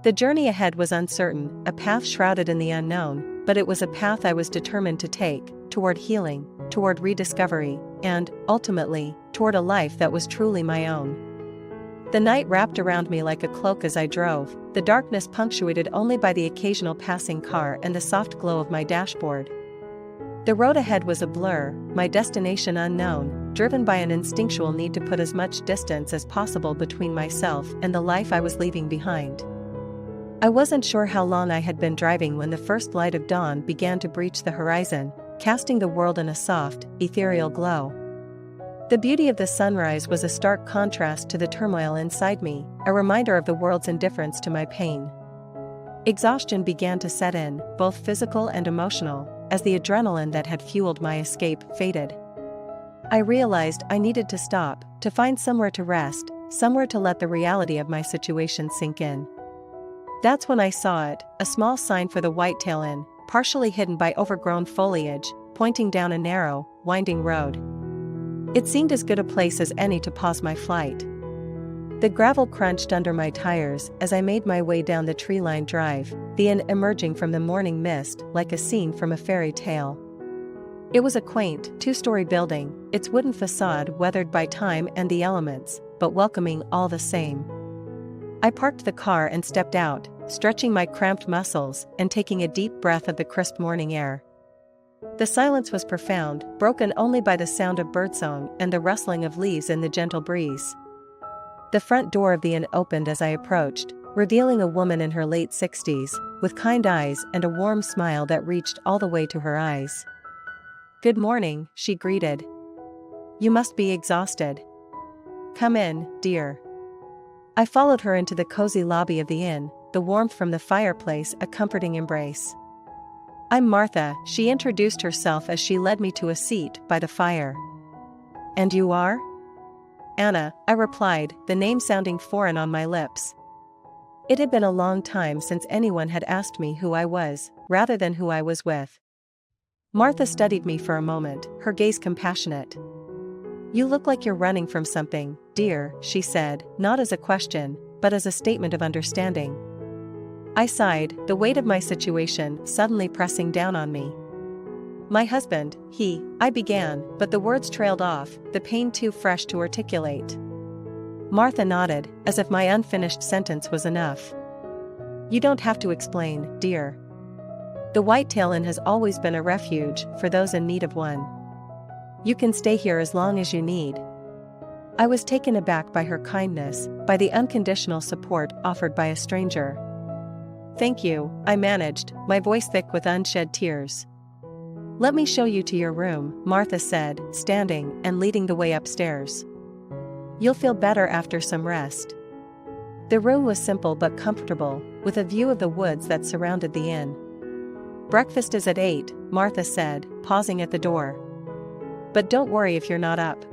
The journey ahead was uncertain, a path shrouded in the unknown, but it was a path I was determined to take, toward healing, toward rediscovery, and, ultimately, toward a life that was truly my own. The night wrapped around me like a cloak as I drove, the darkness punctuated only by the occasional passing car and the soft glow of my dashboard. The road ahead was a blur, my destination unknown, driven by an instinctual need to put as much distance as possible between myself and the life I was leaving behind. I wasn't sure how long I had been driving when the first light of dawn began to breach the horizon, casting the world in a soft, ethereal glow. The beauty of the sunrise was a stark contrast to the turmoil inside me, a reminder of the world's indifference to my pain. Exhaustion began to set in, both physical and emotional, as the adrenaline that had fueled my escape faded. I realized I needed to stop, to find somewhere to rest, somewhere to let the reality of my situation sink in. That's when I saw it, a small sign for the Whitetail Inn, partially hidden by overgrown foliage, pointing down a narrow, winding road. It seemed as good a place as any to pause my flight. The gravel crunched under my tires as I made my way down the tree-lined drive, the inn emerging from the morning mist like a scene from a fairy tale. It was a quaint, two-story building, its wooden facade weathered by time and the elements, but welcoming all the same. I parked the car and stepped out, stretching my cramped muscles and taking a deep breath of the crisp morning air. The silence was profound, broken only by the sound of birdsong and the rustling of leaves in the gentle breeze. The front door of the inn opened as I approached, revealing a woman in her late 60s, with kind eyes and a warm smile that reached all the way to her eyes. "Good morning," she greeted. "You must be exhausted. Come in, dear." I followed her into the cozy lobby of the inn, the warmth from the fireplace a comforting embrace. "I'm Martha," she introduced herself as she led me to a seat by the fire. "And you are?" "Anna," I replied, the name sounding foreign on my lips. It had been a long time since anyone had asked me who I was, rather than who I was with. Martha studied me for a moment, her gaze compassionate. "You look like you're running from something, dear," she said, not as a question, but as a statement of understanding. I sighed, the weight of my situation suddenly pressing down on me. My husband, I began, but the words trailed off, the pain too fresh to articulate. Martha nodded, as if my unfinished sentence was enough. You don't have to explain, dear. The Whitetail Inn has always been a refuge for those in need of one. You can stay here as long as you need. I was taken aback by her kindness, by the unconditional support offered by a stranger. Thank you, I managed, my voice thick with unshed tears. Let me show you to your room, Martha said, standing and leading the way upstairs. You'll feel better after some rest. The room was simple but comfortable, with a view of the woods that surrounded the inn. Breakfast is at 8, Martha said, pausing at the door. But don't worry if you're not up.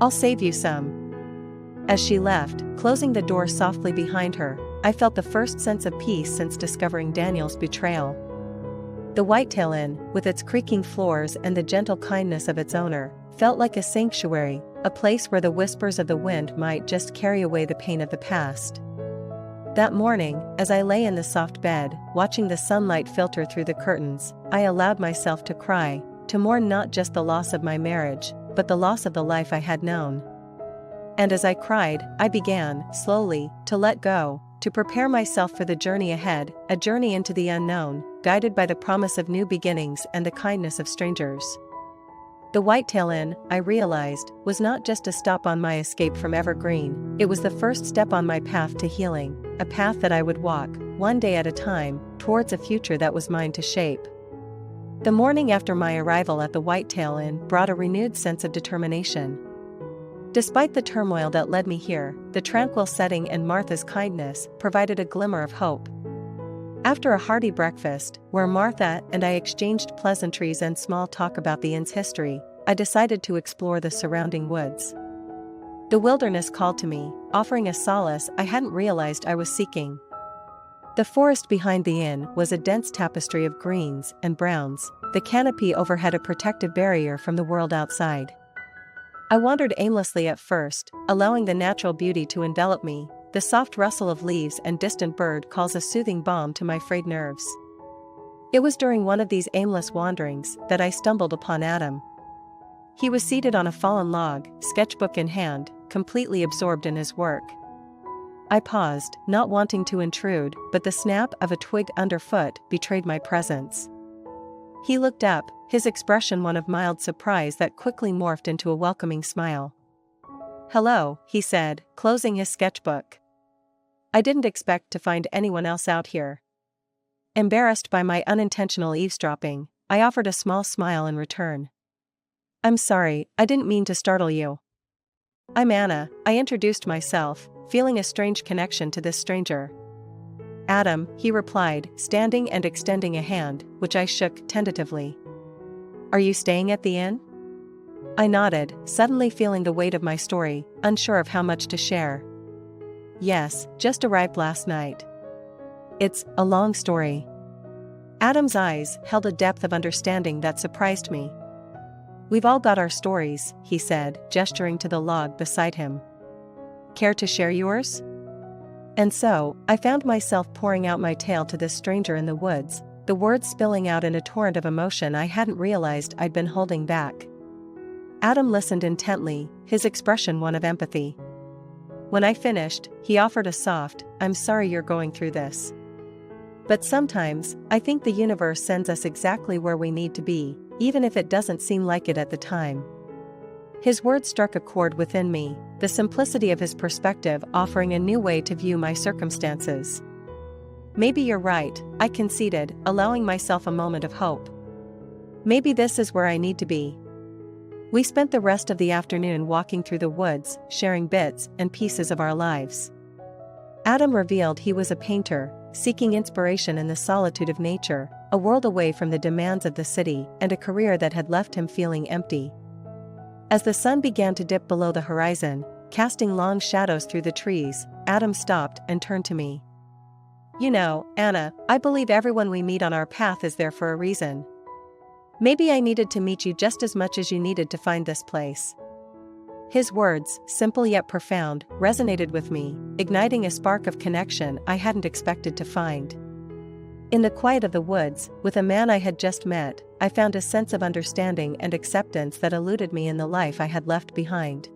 I'll save you some. As she left, closing the door softly behind her, I felt the first sense of peace since discovering Daniel's betrayal. The Whitetail Inn, with its creaking floors and the gentle kindness of its owner, felt like a sanctuary, a place where the whispers of the wind might just carry away the pain of the past. That morning, as I lay in the soft bed, watching the sunlight filter through the curtains, I allowed myself to cry, to mourn not just the loss of my marriage, but the loss of the life I had known. And as I cried, I began, slowly, to let go, to prepare myself for the journey ahead, a journey into the unknown, guided by the promise of new beginnings and the kindness of strangers. The Whitetail Inn, I realized, was not just a stop on my escape from Evergreen, it was the first step on my path to healing, a path that I would walk, one day at a time, towards a future that was mine to shape. The morning after my arrival at the Whitetail Inn brought a renewed sense of determination. Despite the turmoil that led me here, the tranquil setting and Martha's kindness provided a glimmer of hope. After a hearty breakfast, where Martha and I exchanged pleasantries and small talk about the inn's history, I decided to explore the surrounding woods. The wilderness called to me, offering a solace I hadn't realized I was seeking. The forest behind the inn was a dense tapestry of greens and browns, the canopy overhead a protective barrier from the world outside. I wandered aimlessly at first, allowing the natural beauty to envelop me. The soft rustle of leaves and distant bird calls a soothing balm to my frayed nerves. It was during one of these aimless wanderings that I stumbled upon Adam. He was seated on a fallen log, sketchbook in hand, completely absorbed in his work. I paused, not wanting to intrude, but the snap of a twig underfoot betrayed my presence. He looked up, his expression one of mild surprise that quickly morphed into a welcoming smile. "Hello," he said, closing his sketchbook. "I didn't expect to find anyone else out here." Embarrassed by my unintentional eavesdropping, I offered a small smile in return. "I'm sorry, I didn't mean to startle you. I'm Anna," I introduced myself, feeling a strange connection to this stranger. "Adam," he replied, standing and extending a hand, which I shook tentatively. "Are you staying at the inn?" I nodded, suddenly feeling the weight of my story, unsure of how much to share. "Yes, just arrived last night." "It's a long story." Adam's eyes held a depth of understanding that surprised me. "We've all got our stories," he said, gesturing to the log beside him. "Care to share yours?" And so, I found myself pouring out my tale to this stranger in the woods, the words spilling out in a torrent of emotion I hadn't realized I'd been holding back. Adam listened intently, his expression one of empathy. When I finished, he offered a soft, "I'm sorry you're going through this. But sometimes, I think the universe sends us exactly where we need to be, even if it doesn't seem like it at the time." His words struck a chord within me, the simplicity of his perspective offering a new way to view my circumstances. "Maybe you're right," I conceded, allowing myself a moment of hope. "Maybe this is where I need to be." We spent the rest of the afternoon walking through the woods, sharing bits and pieces of our lives. Adam revealed he was a painter, seeking inspiration in the solitude of nature, a world away from the demands of the city, and a career that had left him feeling empty. As the sun began to dip below the horizon, casting long shadows through the trees, Adam stopped and turned to me. "You know, Anna, I believe everyone we meet on our path is there for a reason. Maybe I needed to meet you just as much as you needed to find this place." His words, simple yet profound, resonated with me, igniting a spark of connection I hadn't expected to find. In the quiet of the woods, with a man I had just met, I found a sense of understanding and acceptance that eluded me in the life I had left behind.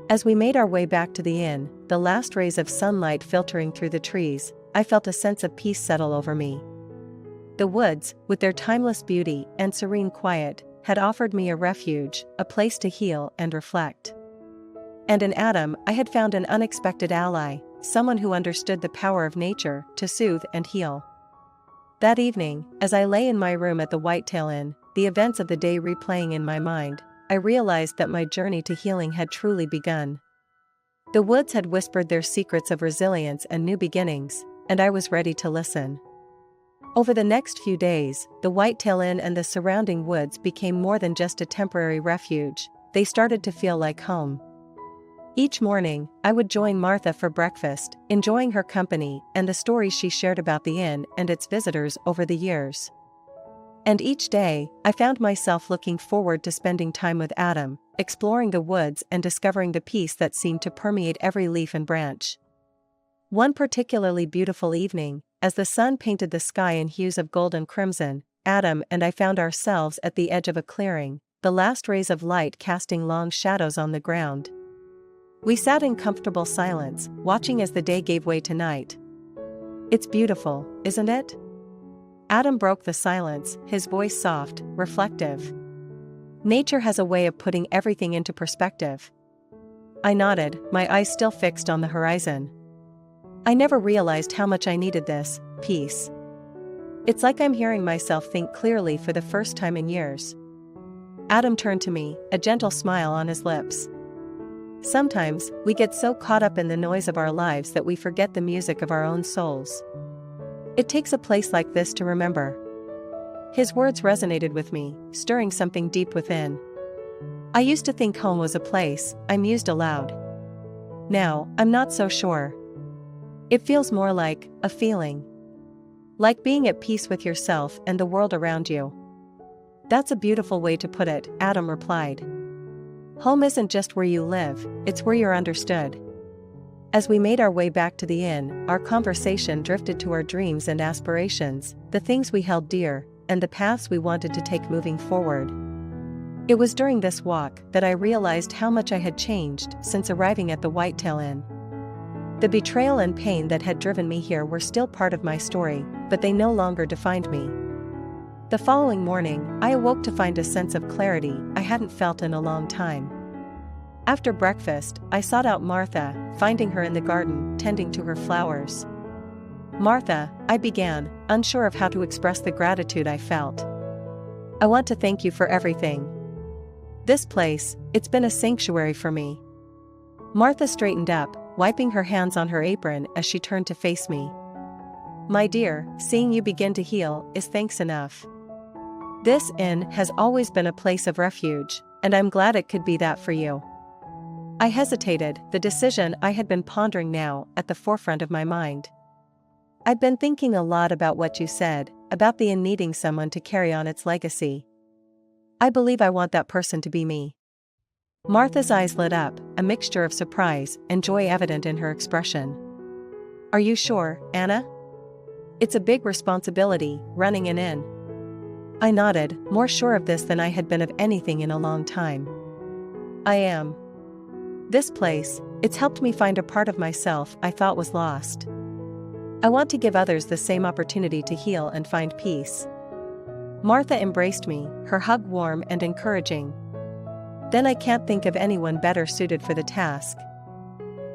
As we made our way back to the inn, the last rays of sunlight filtering through the trees, I felt a sense of peace settle over me. The woods, with their timeless beauty and serene quiet, had offered me a refuge, a place to heal and reflect. And in Adam, I had found an unexpected ally, someone who understood the power of nature to soothe and heal. That evening, as I lay in my room at the Whitetail Inn, the events of the day replaying in my mind, I realized that my journey to healing had truly begun. The woods had whispered their secrets of resilience and new beginnings, and I was ready to listen. Over the next few days, the Whitetail Inn and the surrounding woods became more than just a temporary refuge, they started to feel like home. Each morning, I would join Martha for breakfast, enjoying her company and the stories she shared about the inn and its visitors over the years. And each day, I found myself looking forward to spending time with Adam, exploring the woods and discovering the peace that seemed to permeate every leaf and branch. One particularly beautiful evening, as the sun painted the sky in hues of gold and crimson, Adam and I found ourselves at the edge of a clearing, the last rays of light casting long shadows on the ground. We sat in comfortable silence, watching as the day gave way to night. "It's beautiful, isn't it?" Adam broke the silence, his voice soft, reflective. "Nature has a way of putting everything into perspective." I nodded, my eyes still fixed on the horizon. I never realized how much I needed this peace. It's like I'm hearing myself think clearly for the first time in years. Adam turned to me, a gentle smile on his lips. Sometimes, we get so caught up in the noise of our lives that we forget the music of our own souls. It takes a place like this to remember. His words resonated with me, stirring something deep within. I used to think home was a place, I mused aloud. Now, I'm not so sure. It feels more like a feeling. Like being at peace with yourself and the world around you. That's a beautiful way to put it, Adam replied. Home isn't just where you live, it's where you're understood. As we made our way back to the inn, our conversation drifted to our dreams and aspirations, the things we held dear, and the paths we wanted to take moving forward. It was during this walk that I realized how much I had changed since arriving at the Whitetail Inn. The betrayal and pain that had driven me here were still part of my story, but they no longer defined me. The following morning, I awoke to find a sense of clarity I hadn't felt in a long time. After breakfast, I sought out Martha, finding her in the garden, tending to her flowers. "Martha," I began, unsure of how to express the gratitude I felt. "I want to thank you for everything. This place, it's been a sanctuary for me." Martha straightened up, wiping her hands on her apron as she turned to face me. "My dear, seeing you begin to heal is thanks enough. This inn has always been a place of refuge, and I'm glad it could be that for you." I hesitated, the decision I had been pondering now at the forefront of my mind. "I've been thinking a lot about what you said, about the inn needing someone to carry on its legacy. I believe I want that person to be me." Martha's eyes lit up, a mixture of surprise and joy evident in her expression. "Are you sure, Anna? It's a big responsibility, running an inn." I nodded, more sure of this than I had been of anything in a long time. "I am. This place, it's helped me find a part of myself I thought was lost. I want to give others the same opportunity to heal and find peace." Martha embraced me, her hug warm and encouraging. "Then I can't think of anyone better suited for the task.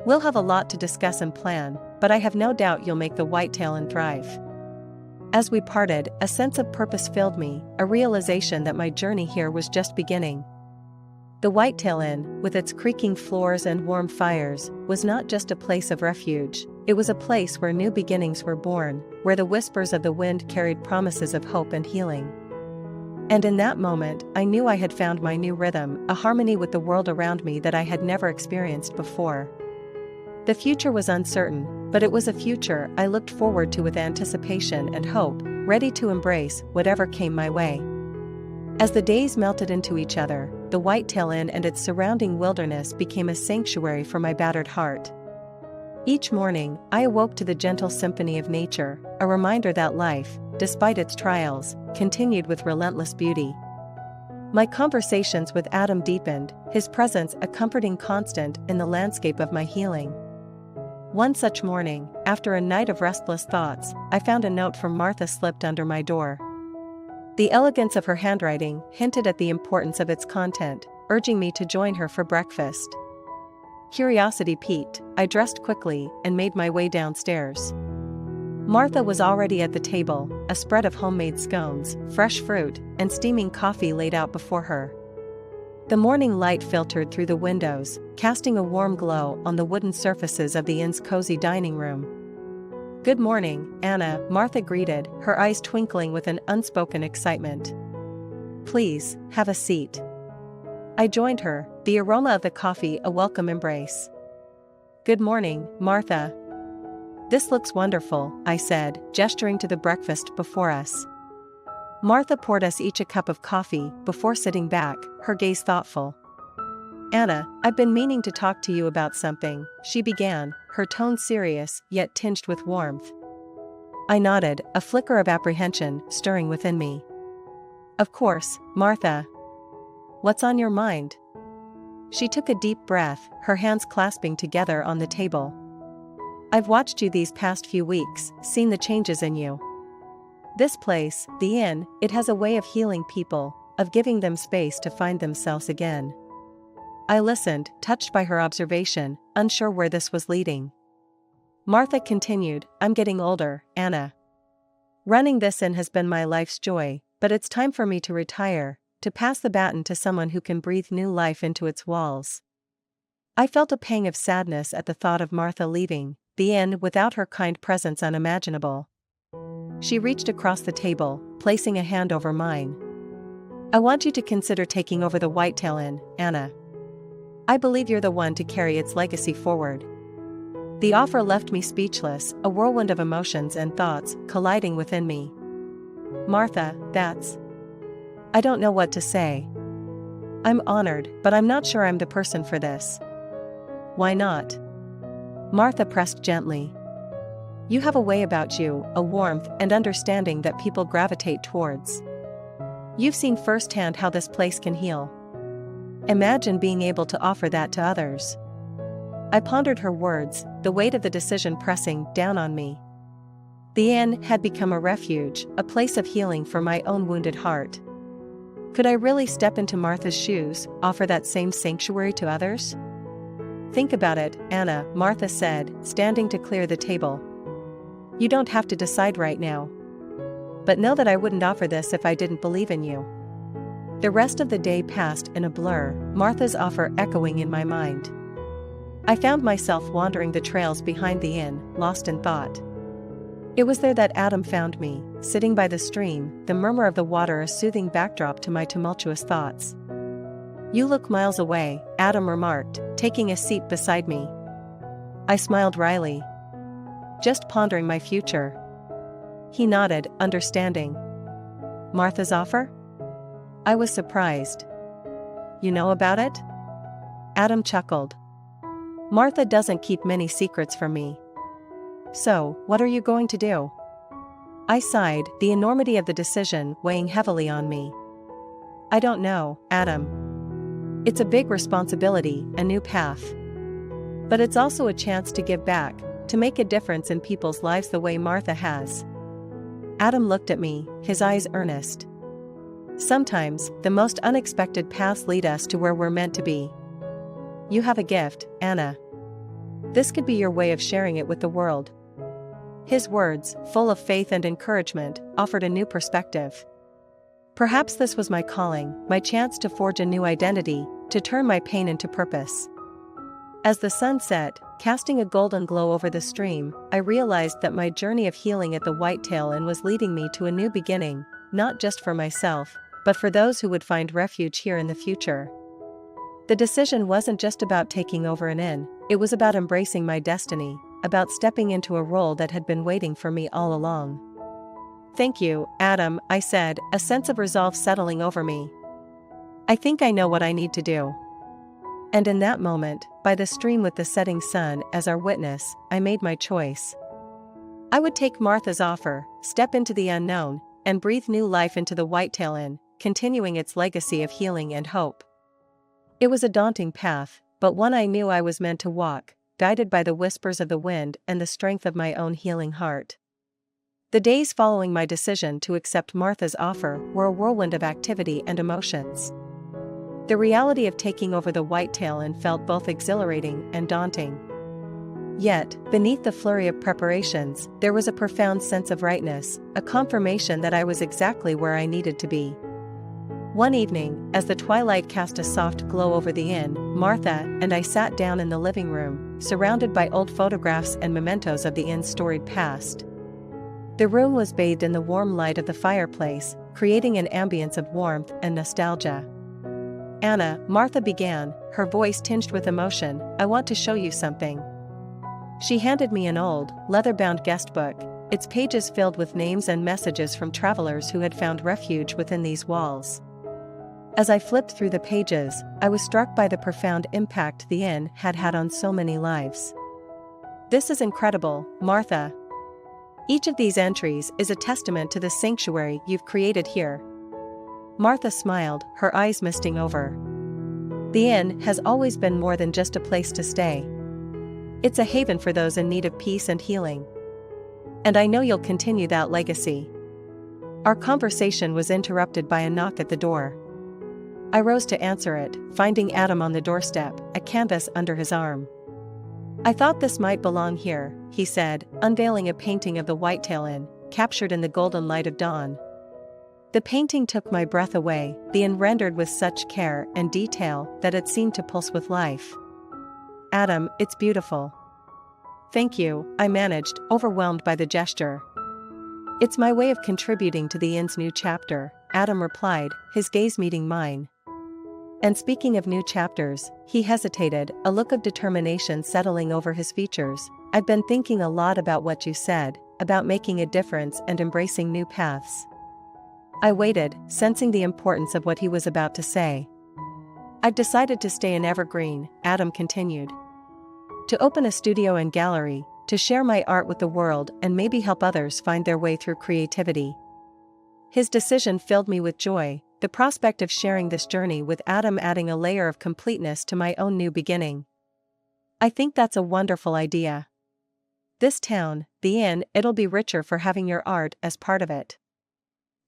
We'll have a lot to discuss and plan, but I have no doubt you'll make the Whitetail Inn thrive." As we parted, a sense of purpose filled me, a realization that my journey here was just beginning. The Whitetail Inn, with its creaking floors and warm fires, was not just a place of refuge, it was a place where new beginnings were born, where the whispers of the wind carried promises of hope and healing. And in that moment, I knew I had found my new rhythm, a harmony with the world around me that I had never experienced before. The future was uncertain, but it was a future I looked forward to with anticipation and hope, ready to embrace whatever came my way. As the days melted into each other, the Whitetail Inn and its surrounding wilderness became a sanctuary for my battered heart. Each morning, I awoke to the gentle symphony of nature, a reminder that life, despite its trials, continued with relentless beauty. My conversations with Adam deepened, his presence a comforting constant in the landscape of my healing. One such morning, after a night of restless thoughts, I found a note from Martha slipped under my door. The elegance of her handwriting hinted at the importance of its content, urging me to join her for breakfast. Curiosity piqued, I dressed quickly and made my way downstairs. Martha was already at the table, a spread of homemade scones, fresh fruit, and steaming coffee laid out before her. The morning light filtered through the windows, casting a warm glow on the wooden surfaces of the inn's cozy dining room. "Good morning, Anna," Martha greeted, her eyes twinkling with an unspoken excitement. "Please, have a seat." I joined her, the aroma of the coffee a welcome embrace. "Good morning, Martha." "This looks wonderful," I said, gesturing to the breakfast before us. Martha poured us each a cup of coffee before sitting back, her gaze thoughtful. "Anna, I've been meaning to talk to you about something," she began, her tone serious yet tinged with warmth. I nodded, a flicker of apprehension stirring within me. "Of course, Martha. What's on your mind?" She took a deep breath, her hands clasping together on the table. "I've watched you these past few weeks, seen the changes in you. This place, the inn, it has a way of healing people, of giving them space to find themselves again." I listened, touched by her observation, unsure where this was leading. Martha continued, "I'm getting older, Anna. Running this inn has been my life's joy, but it's time for me to retire, to pass the baton to someone who can breathe new life into its walls." I felt a pang of sadness at the thought of Martha leaving the inn without her kind presence unimaginable. She reached across the table, placing a hand over mine. "I want you to consider taking over the Whitetail Inn, Anna. I believe you're the one to carry its legacy forward." The offer left me speechless, a whirlwind of emotions and thoughts colliding within me. "Martha, that's..." I don't know what to say. "I'm honored, but I'm not sure I'm the person for this." "Why not?" Martha pressed gently. "You have a way about you, a warmth and understanding that people gravitate towards. You've seen firsthand how this place can heal. Imagine being able to offer that to others." I pondered her words, the weight of the decision pressing down on me. The inn had become a refuge, a place of healing for my own wounded heart. Could I really step into Martha's shoes, offer that same sanctuary to others? "Think about it, Anna," Martha said, standing to clear the table. "You don't have to decide right now. But know that I wouldn't offer this if I didn't believe in you." The rest of the day passed in a blur, Martha's offer echoing in my mind. I found myself wandering the trails behind the inn, lost in thought. It was there that Adam found me, sitting by the stream, the murmur of the water a soothing backdrop to my tumultuous thoughts. "You look miles away," Adam remarked, taking a seat beside me. I smiled wryly. "Just pondering my future." He nodded, understanding. "Martha's offer?" I was surprised. "You know about it?" Adam chuckled. "Martha doesn't keep many secrets from me." "So, what are you going to do?" I sighed, the enormity of the decision weighing heavily on me. "I don't know, Adam. It's a big responsibility, a new path. But it's also a chance to give back, to make a difference in people's lives the way Martha has." Adam looked at me, his eyes earnest. "Sometimes, the most unexpected paths lead us to where we're meant to be. You have a gift, Anna. This could be your way of sharing it with the world." His words, full of faith and encouragement, offered a new perspective. Perhaps this was my calling, my chance to forge a new identity, to turn my pain into purpose. As the sun set, casting a golden glow over the stream, I realized that my journey of healing at the Whitetail Inn was leading me to a new beginning, not just for myself, but for those who would find refuge here in the future. The decision wasn't just about taking over an inn, it was about embracing my destiny, about stepping into a role that had been waiting for me all along. "Thank you, Adam," I said, a sense of resolve settling over me. "I think I know what I need to do." And in that moment, by the stream with the setting sun as our witness, I made my choice. I would take Martha's offer, step into the unknown, and breathe new life into the Whitetail Inn, continuing its legacy of healing and hope. It was a daunting path, but one I knew I was meant to walk, guided by the whispers of the wind and the strength of my own healing heart. The days following my decision to accept Martha's offer were a whirlwind of activity and emotions. The reality of taking over the Whitetail Inn felt both exhilarating and daunting. Yet, beneath the flurry of preparations, there was a profound sense of rightness, a confirmation that I was exactly where I needed to be. One evening, as the twilight cast a soft glow over the inn, Martha and I sat down in the living room, surrounded by old photographs and mementos of the inn's storied past. The room was bathed in the warm light of the fireplace, creating an ambience of warmth and nostalgia. "Anna," Martha began, her voice tinged with emotion, "I want to show you something." She handed me an old, leather-bound guest book, its pages filled with names and messages from travelers who had found refuge within these walls. As I flipped through the pages, I was struck by the profound impact the inn had had on so many lives. "This is incredible, Martha. Each of these entries is a testament to the sanctuary you've created here." Martha smiled, her eyes misting over. "The inn has always been more than just a place to stay. It's a haven for those in need of peace and healing. And I know you'll continue that legacy." Our conversation was interrupted by a knock at the door. I rose to answer it, finding Adam on the doorstep, a canvas under his arm. "I thought this might belong here," he said, unveiling a painting of the Whitetail Inn, captured in the golden light of dawn. The painting took my breath away, the inn rendered with such care and detail that it seemed to pulse with life. "Adam, it's beautiful." "Thank you," I managed, overwhelmed by the gesture. "It's my way of contributing to the inn's new chapter," Adam replied, his gaze meeting mine. "And speaking of new chapters," he hesitated, a look of determination settling over his features, "I've been thinking a lot about what you said, about making a difference and embracing new paths." I waited, sensing the importance of what he was about to say. "I've decided to stay in Evergreen," Adam continued. "To open a studio and gallery, to share my art with the world and maybe help others find their way through creativity." His decision filled me with joy, the prospect of sharing this journey with Adam adding a layer of completeness to my own new beginning. "I think that's a wonderful idea. This town, the inn, it'll be richer for having your art as part of it."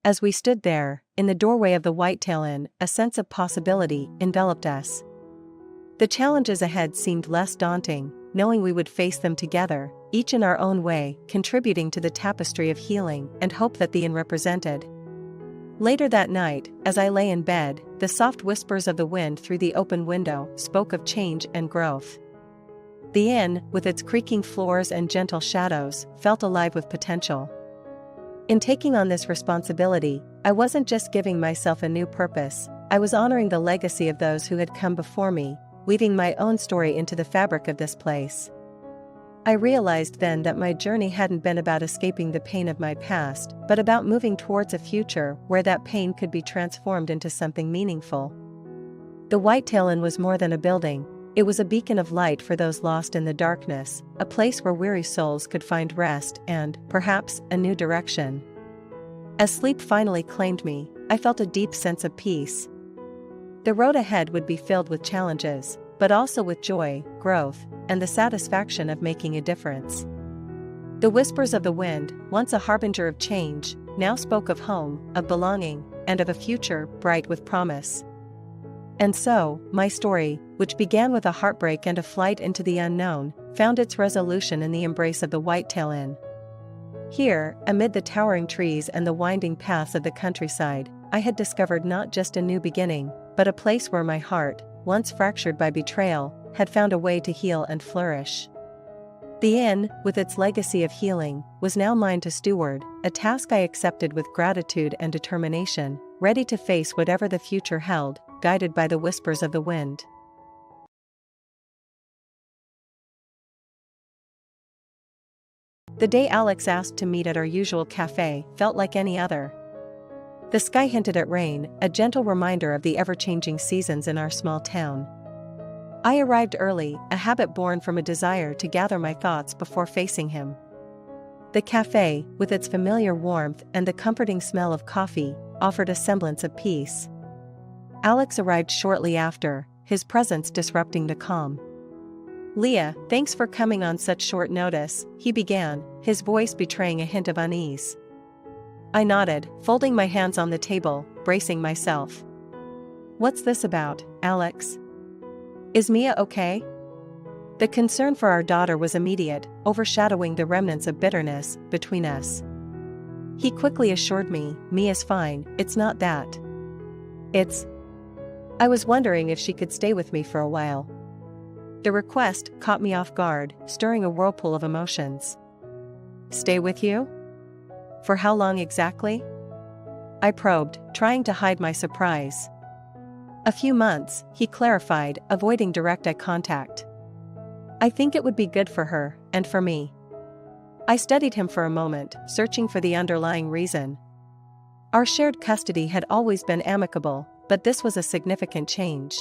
As we stood there, in the doorway of the Whitetail Inn, a sense of possibility enveloped us. The challenges ahead seemed less daunting, knowing we would face them together, each in our own way, contributing to the tapestry of healing and hope that the inn represented. Later that night, as I lay in bed, the soft whispers of the wind through the open window spoke of change and growth. The inn, with its creaking floors and gentle shadows, felt alive with potential. In taking on this responsibility, I wasn't just giving myself a new purpose, I was honoring the legacy of those who had come before me, weaving my own story into the fabric of this place. I realized then that my journey hadn't been about escaping the pain of my past, but about moving towards a future where that pain could be transformed into something meaningful. The Whitetail Inn was more than a building, it was a beacon of light for those lost in the darkness, a place where weary souls could find rest and, perhaps, a new direction. As sleep finally claimed me, I felt a deep sense of peace. The road ahead would be filled with challenges, but also with joy, growth, and the satisfaction of making a difference. The whispers of the wind, once a harbinger of change, now spoke of home, of belonging, and of a future bright with promise. And so, my story, which began with a heartbreak and a flight into the unknown, found its resolution in the embrace of the Whitetail Inn. Here, amid the towering trees and the winding paths of the countryside, I had discovered not just a new beginning, but a place where my heart, once fractured by betrayal, had found a way to heal and flourish. The inn, with its legacy of healing, was now mine to steward, a task I accepted with gratitude and determination, ready to face whatever the future held, guided by the whispers of the wind. The day Alex asked to meet at our usual cafe felt like any other. The sky hinted at rain, a gentle reminder of the ever-changing seasons in our small town. I arrived early, a habit born from a desire to gather my thoughts before facing him. The cafe, with its familiar warmth and the comforting smell of coffee, offered a semblance of peace. Alex arrived shortly after, his presence disrupting the calm. "Leah, thanks for coming on such short notice," he began, his voice betraying a hint of unease. I nodded, folding my hands on the table, bracing myself. "What's this about, Alex? Is Mia okay?" The concern for our daughter was immediate, overshadowing the remnants of bitterness between us. He quickly assured me, "Mia's fine, it's not that. It's..." I was wondering if she could stay with me for a while. The request caught me off guard, stirring a whirlpool of emotions. "Stay with you? For how long exactly?" I probed, trying to hide my surprise. "A few months," he clarified, avoiding direct eye contact. "I think it would be good for her, and for me." I studied him for a moment, searching for the underlying reason. Our shared custody had always been amicable, but this was a significant change.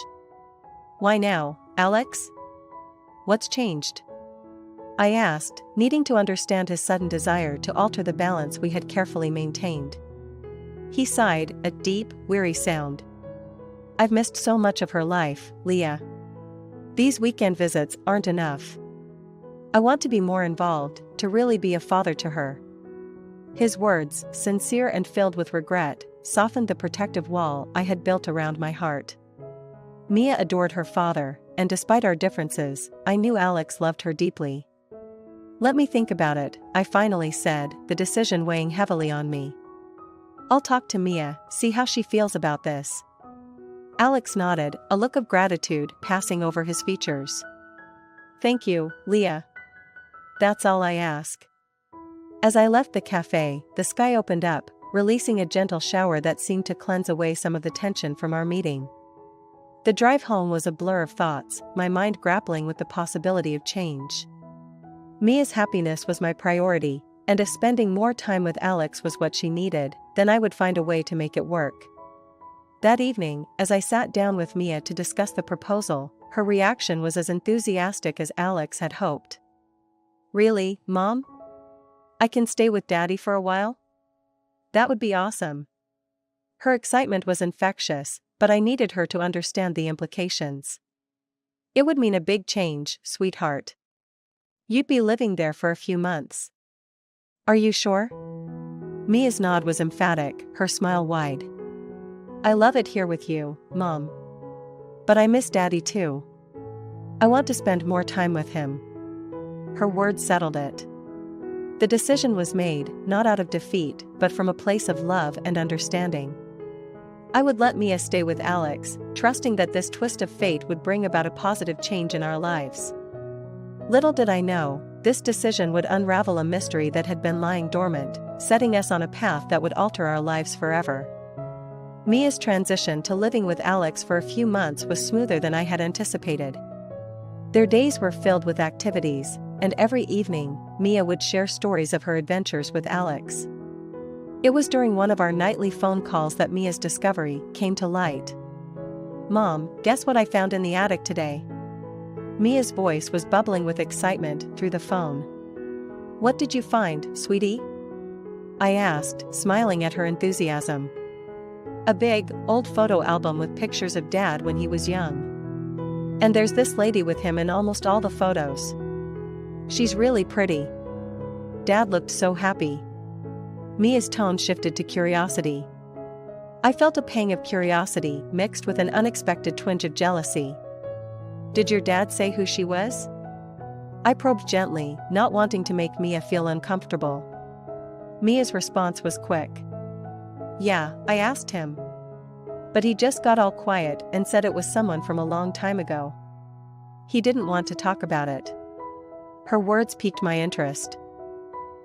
"Why now, Alex? What's changed?" I asked, needing to understand his sudden desire to alter the balance we had carefully maintained. He sighed, a deep, weary sound. "I've missed so much of her life, Leah. These weekend visits aren't enough. I want to be more involved, to really be a father to her." His words, sincere and filled with regret, softened the protective wall I had built around my heart. Mia adored her father, and despite our differences, I knew Alex loved her deeply. "Let me think about it," I finally said, the decision weighing heavily on me. "I'll talk to Mia, see how she feels about this." Alex nodded, a look of gratitude passing over his features. "Thank you, Leah. That's all I ask." As I left the cafe, the sky opened up, releasing a gentle shower that seemed to cleanse away some of the tension from our meeting. The drive home was a blur of thoughts, my mind grappling with the possibility of change. Mia's happiness was my priority, and if spending more time with Alex was what she needed, then I would find a way to make it work. That evening, as I sat down with Mia to discuss the proposal, her reaction was as enthusiastic as Alex had hoped. "Really, Mom? I can stay with Daddy for a while? That would be awesome." Her excitement was infectious, but I needed her to understand the implications. "It would mean a big change, sweetheart. You'd be living there for a few months." "Are you sure?" Mia's nod was emphatic, her smile wide. "I love it here with you, Mom. But I miss Daddy too. I want to spend more time with him." Her words settled it. The decision was made, not out of defeat, but from a place of love and understanding. I would let Mia stay with Alex, trusting that this twist of fate would bring about a positive change in our lives. Little did I know, this decision would unravel a mystery that had been lying dormant, setting us on a path that would alter our lives forever. Mia's transition to living with Alex for a few months was smoother than I had anticipated. Their days were filled with activities, and every evening, Mia would share stories of her adventures with Alex. It was during one of our nightly phone calls that Mia's discovery came to light. "Mom, guess what I found in the attic today?" Mia's voice was bubbling with excitement through the phone. "What did you find, sweetie?" I asked, smiling at her enthusiasm. "A big, old photo album with pictures of Dad when he was young. And there's this lady with him in almost all the photos. She's really pretty. Dad looked so happy." Mia's tone shifted to curiosity. I felt a pang of curiosity mixed with an unexpected twinge of jealousy. "Did your dad say who she was?" I probed gently, not wanting to make Mia feel uncomfortable. Mia's response was quick. "Yeah, I asked him. But he just got all quiet and said it was someone from a long time ago. He didn't want to talk about it." Her words piqued my interest.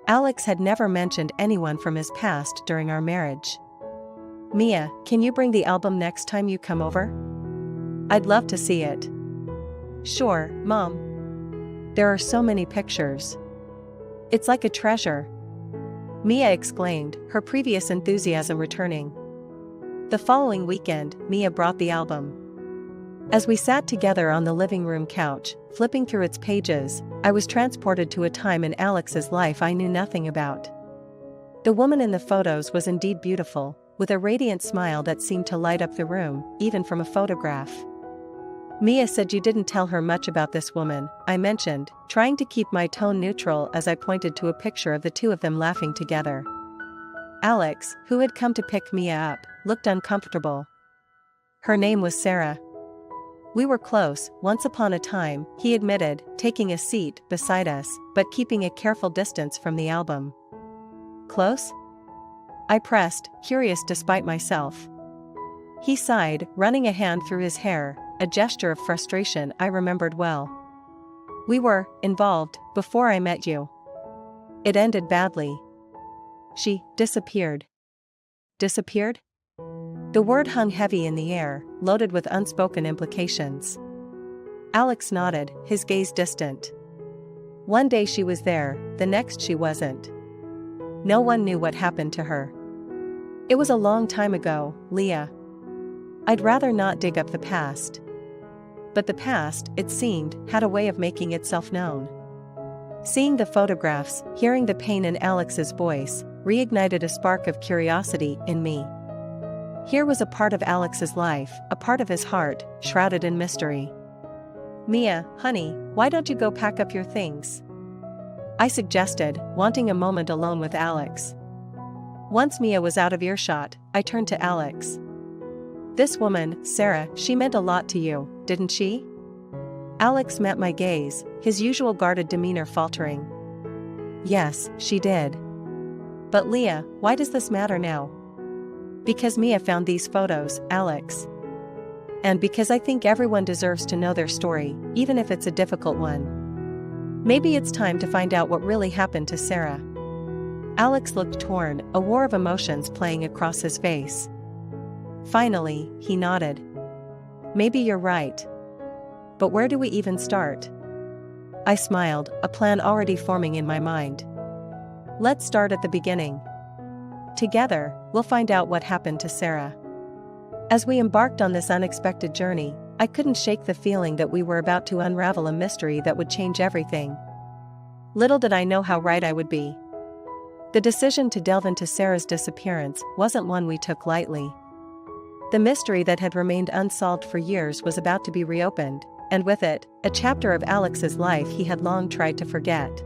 Alex had never mentioned anyone from his past during our marriage. "Mia, can you bring the album next time you come over? I'd love to see it." "Sure, Mom. There are so many pictures. It's like a treasure," Mia exclaimed, her previous enthusiasm returning. The following weekend, Mia brought the album. As we sat together on the living room couch, flipping through its pages, I was transported to a time in Alex's life I knew nothing about. The woman in the photos was indeed beautiful, with a radiant smile that seemed to light up the room, even from a photograph. Mia said you didn't tell her much about this woman, I mentioned, trying to keep my tone neutral as I pointed to a picture of the two of them laughing together. Alex, who had come to pick Mia up, looked uncomfortable. Her name was Sarah. We were close, once upon a time, he admitted, taking a seat beside us, but keeping a careful distance from the album. Close? I pressed, curious despite myself. He sighed, running a hand through his hair, a gesture of frustration I remembered well. We were involved before I met you. It ended badly. She disappeared. Disappeared? The word hung heavy in the air, loaded with unspoken implications. Alex nodded, his gaze distant. One day she was there, the next she wasn't. No one knew what happened to her. It was a long time ago, Leah. I'd rather not dig up the past. But the past, it seemed, had a way of making itself known. Seeing the photographs, hearing the pain in Alex's voice, reignited a spark of curiosity in me. Here was a part of Alex's life, a part of his heart, shrouded in mystery. Mia, honey, why don't you go pack up your things? I suggested, wanting a moment alone with Alex. Once Mia was out of earshot, I turned to Alex. This woman, Sarah, she meant a lot to you, didn't she? Alex met my gaze, his usual guarded demeanor faltering. Yes, she did. But Leah, why does this matter now? Because Mia found these photos, Alex. And because I think everyone deserves to know their story, even if it's a difficult one. Maybe it's time to find out what really happened to Sarah. Alex looked torn, a war of emotions playing across his face. Finally, he nodded. Maybe you're right. But where do we even start? I smiled, a plan already forming in my mind. Let's start at the beginning. Together, we'll find out what happened to Sarah. As we embarked on this unexpected journey, I couldn't shake the feeling that we were about to unravel a mystery that would change everything. Little did I know how right I would be. The decision to delve into Sarah's disappearance wasn't one we took lightly. The mystery that had remained unsolved for years was about to be reopened, and with it, a chapter of Alex's life he had long tried to forget.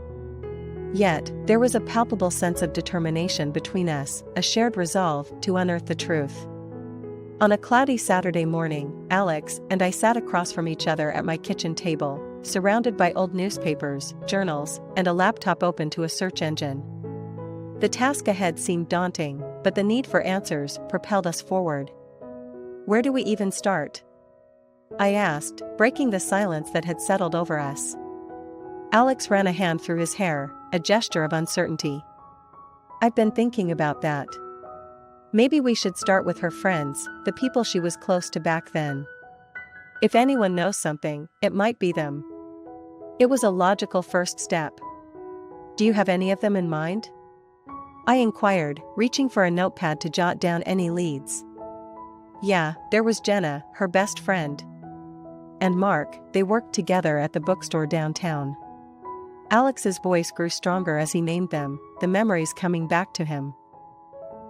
Yet, there was a palpable sense of determination between us, a shared resolve to unearth the truth. On a cloudy Saturday morning, Alex and I sat across from each other at my kitchen table, surrounded by old newspapers, journals, and a laptop open to a search engine. The task ahead seemed daunting, but the need for answers propelled us forward. Where do we even start? I asked, breaking the silence that had settled over us. Alex ran a hand through his hair, a gesture of uncertainty. I've been thinking about that. Maybe we should start with her friends, the people she was close to back then. If anyone knows something, it might be them. It was a logical first step. Do you have any of them in mind? I inquired, reaching for a notepad to jot down any leads. Yeah, there was Jenna, her best friend. And Mark, they worked together at the bookstore downtown. Alex's voice grew stronger as he named them, the memories coming back to him.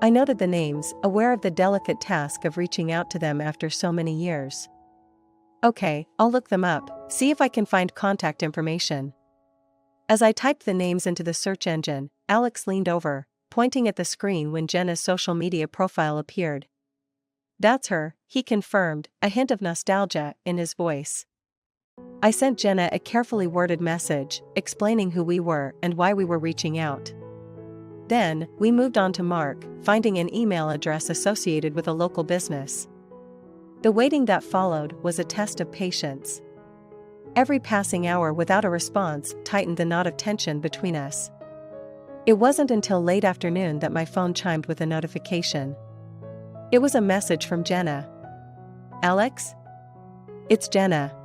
I noted the names, aware of the delicate task of reaching out to them after so many years. Okay, I'll look them up, see if I can find contact information. As I typed the names into the search engine, Alex leaned over, pointing at the screen when Jenna's social media profile appeared. That's her, he confirmed, a hint of nostalgia in his voice. I sent Jenna a carefully worded message, explaining who we were and why we were reaching out. Then, we moved on to Mark, finding an email address associated with a local business. The waiting that followed was a test of patience. Every passing hour without a response tightened the knot of tension between us. It wasn't until late afternoon that my phone chimed with a notification. It was a message from Jenna. Alex? It's Jenna.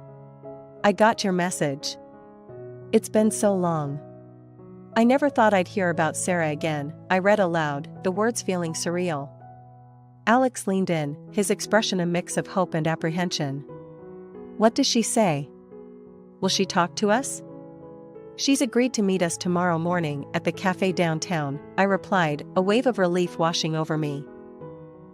I got your message. It's been so long. I never thought I'd hear about Sarah again, I read aloud, the words feeling surreal. Alex leaned in, his expression a mix of hope and apprehension. What does she say? Will she talk to us? She's agreed to meet us tomorrow morning at the cafe downtown, I replied, a wave of relief washing over me.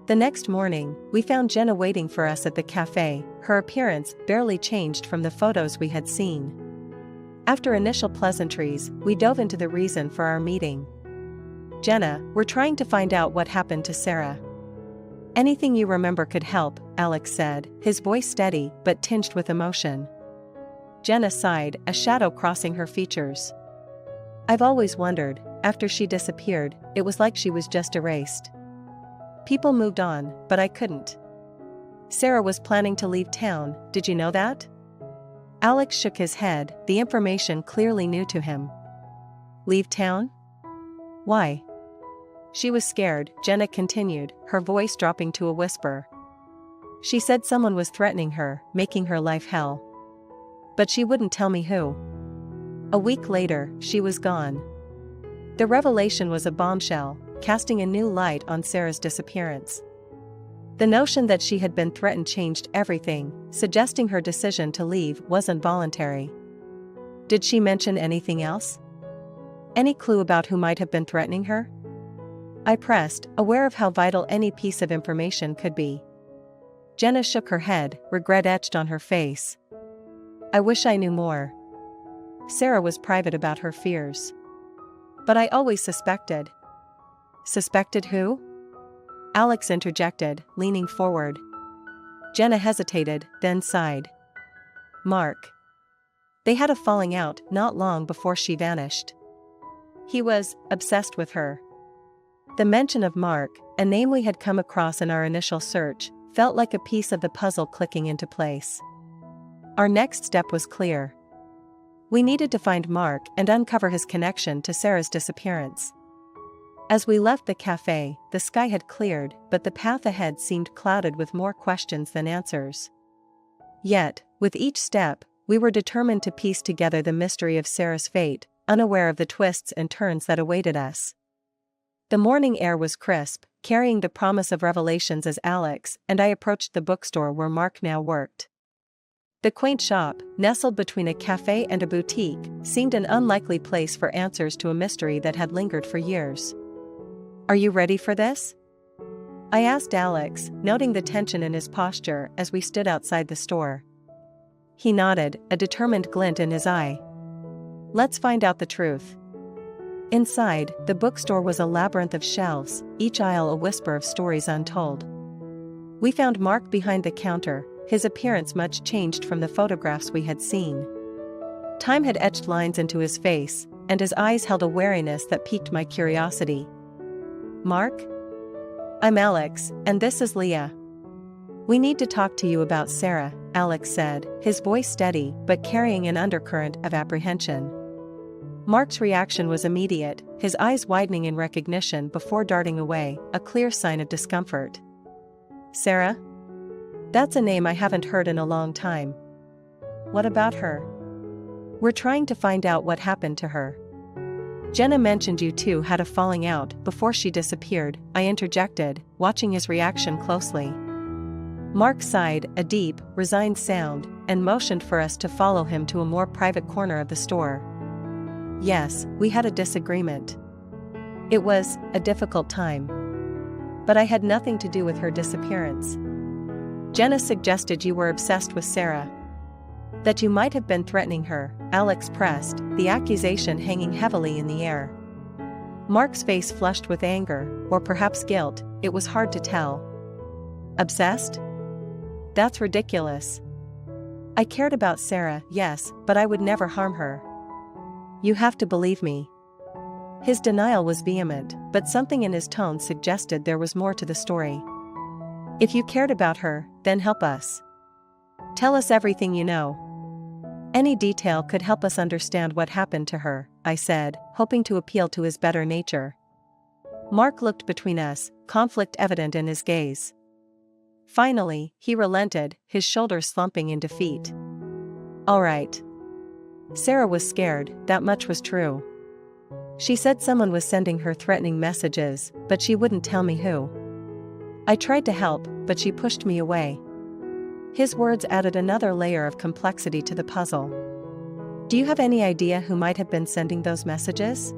The next morning, we found Jenna waiting for us at the cafe, her appearance barely changed from the photos we had seen. After initial pleasantries, we dove into the reason for our meeting. Jenna, we're trying to find out what happened to Sarah. Anything you remember could help, Alex said, his voice steady but tinged with emotion. Jenna sighed, a shadow crossing her features. I've always wondered, after she disappeared, it was like she was just erased. People moved on, but I couldn't. Sarah was planning to leave town, did you know that? Alex shook his head, the information clearly new to him. Leave town? Why? She was scared, Jenna continued, her voice dropping to a whisper. She said someone was threatening her, making her life hell. But she wouldn't tell me who. A week later, she was gone. The revelation was a bombshell, casting a new light on Sarah's disappearance. The notion that she had been threatened changed everything, suggesting her decision to leave wasn't voluntary. Did she mention anything else? Any clue about who might have been threatening her? I pressed, aware of how vital any piece of information could be. Jenna shook her head, regret etched on her face. I wish I knew more. Sarah was private about her fears. But I always suspected. Suspected who? Alex interjected, leaning forward. Jenna hesitated, then sighed. Mark. They had a falling out not long before she vanished. He was obsessed with her. The mention of Mark, a name we had come across in our initial search, felt like a piece of the puzzle clicking into place. Our next step was clear. We needed to find Mark and uncover his connection to Sarah's disappearance. As we left the cafe, the sky had cleared, but the path ahead seemed clouded with more questions than answers. Yet, with each step, we were determined to piece together the mystery of Sarah's fate, unaware of the twists and turns that awaited us. The morning air was crisp, carrying the promise of revelations as Alex and I approached the bookstore where Mark now worked. The quaint shop, nestled between a cafe and a boutique, seemed an unlikely place for answers to a mystery that had lingered for years. Are you ready for this? I asked Alex, noting the tension in his posture as we stood outside the store. He nodded, a determined glint in his eye. Let's find out the truth. Inside, the bookstore was a labyrinth of shelves, each aisle a whisper of stories untold. We found Mark behind the counter, his appearance much changed from the photographs we had seen. Time had etched lines into his face, and his eyes held a wariness that piqued my curiosity. Mark? I'm Alex, and this is Leah. We need to talk to you about Sarah, Alex said, his voice steady but carrying an undercurrent of apprehension. Mark's reaction was immediate, his eyes widening in recognition before darting away, a clear sign of discomfort. Sarah? That's a name I haven't heard in a long time. What about her? We're trying to find out what happened to her. Jenna mentioned you two had a falling out before she disappeared, I interjected, watching his reaction closely. Mark sighed, a deep, resigned sound, and motioned for us to follow him to a more private corner of the store. Yes, we had a disagreement. It was a difficult time. But I had nothing to do with her disappearance. Jenna suggested you were obsessed with Sarah. That you might have been threatening her, Alex pressed, the accusation hanging heavily in the air. Mark's face flushed with anger, or perhaps guilt, it was hard to tell. Obsessed? That's ridiculous. I cared about Sarah, yes, but I would never harm her. You have to believe me. His denial was vehement, but something in his tone suggested there was more to the story. If you cared about her, then help us. Tell us everything you know. Any detail could help us understand what happened to her, I said, hoping to appeal to his better nature. Mark looked between us, conflict evident in his gaze. Finally, he relented, his shoulders slumping in defeat. All right. Sarah was scared, that much was true. She said someone was sending her threatening messages, but she wouldn't tell me who. I tried to help, but she pushed me away. His words added another layer of complexity to the puzzle. Do you have any idea who might have been sending those messages?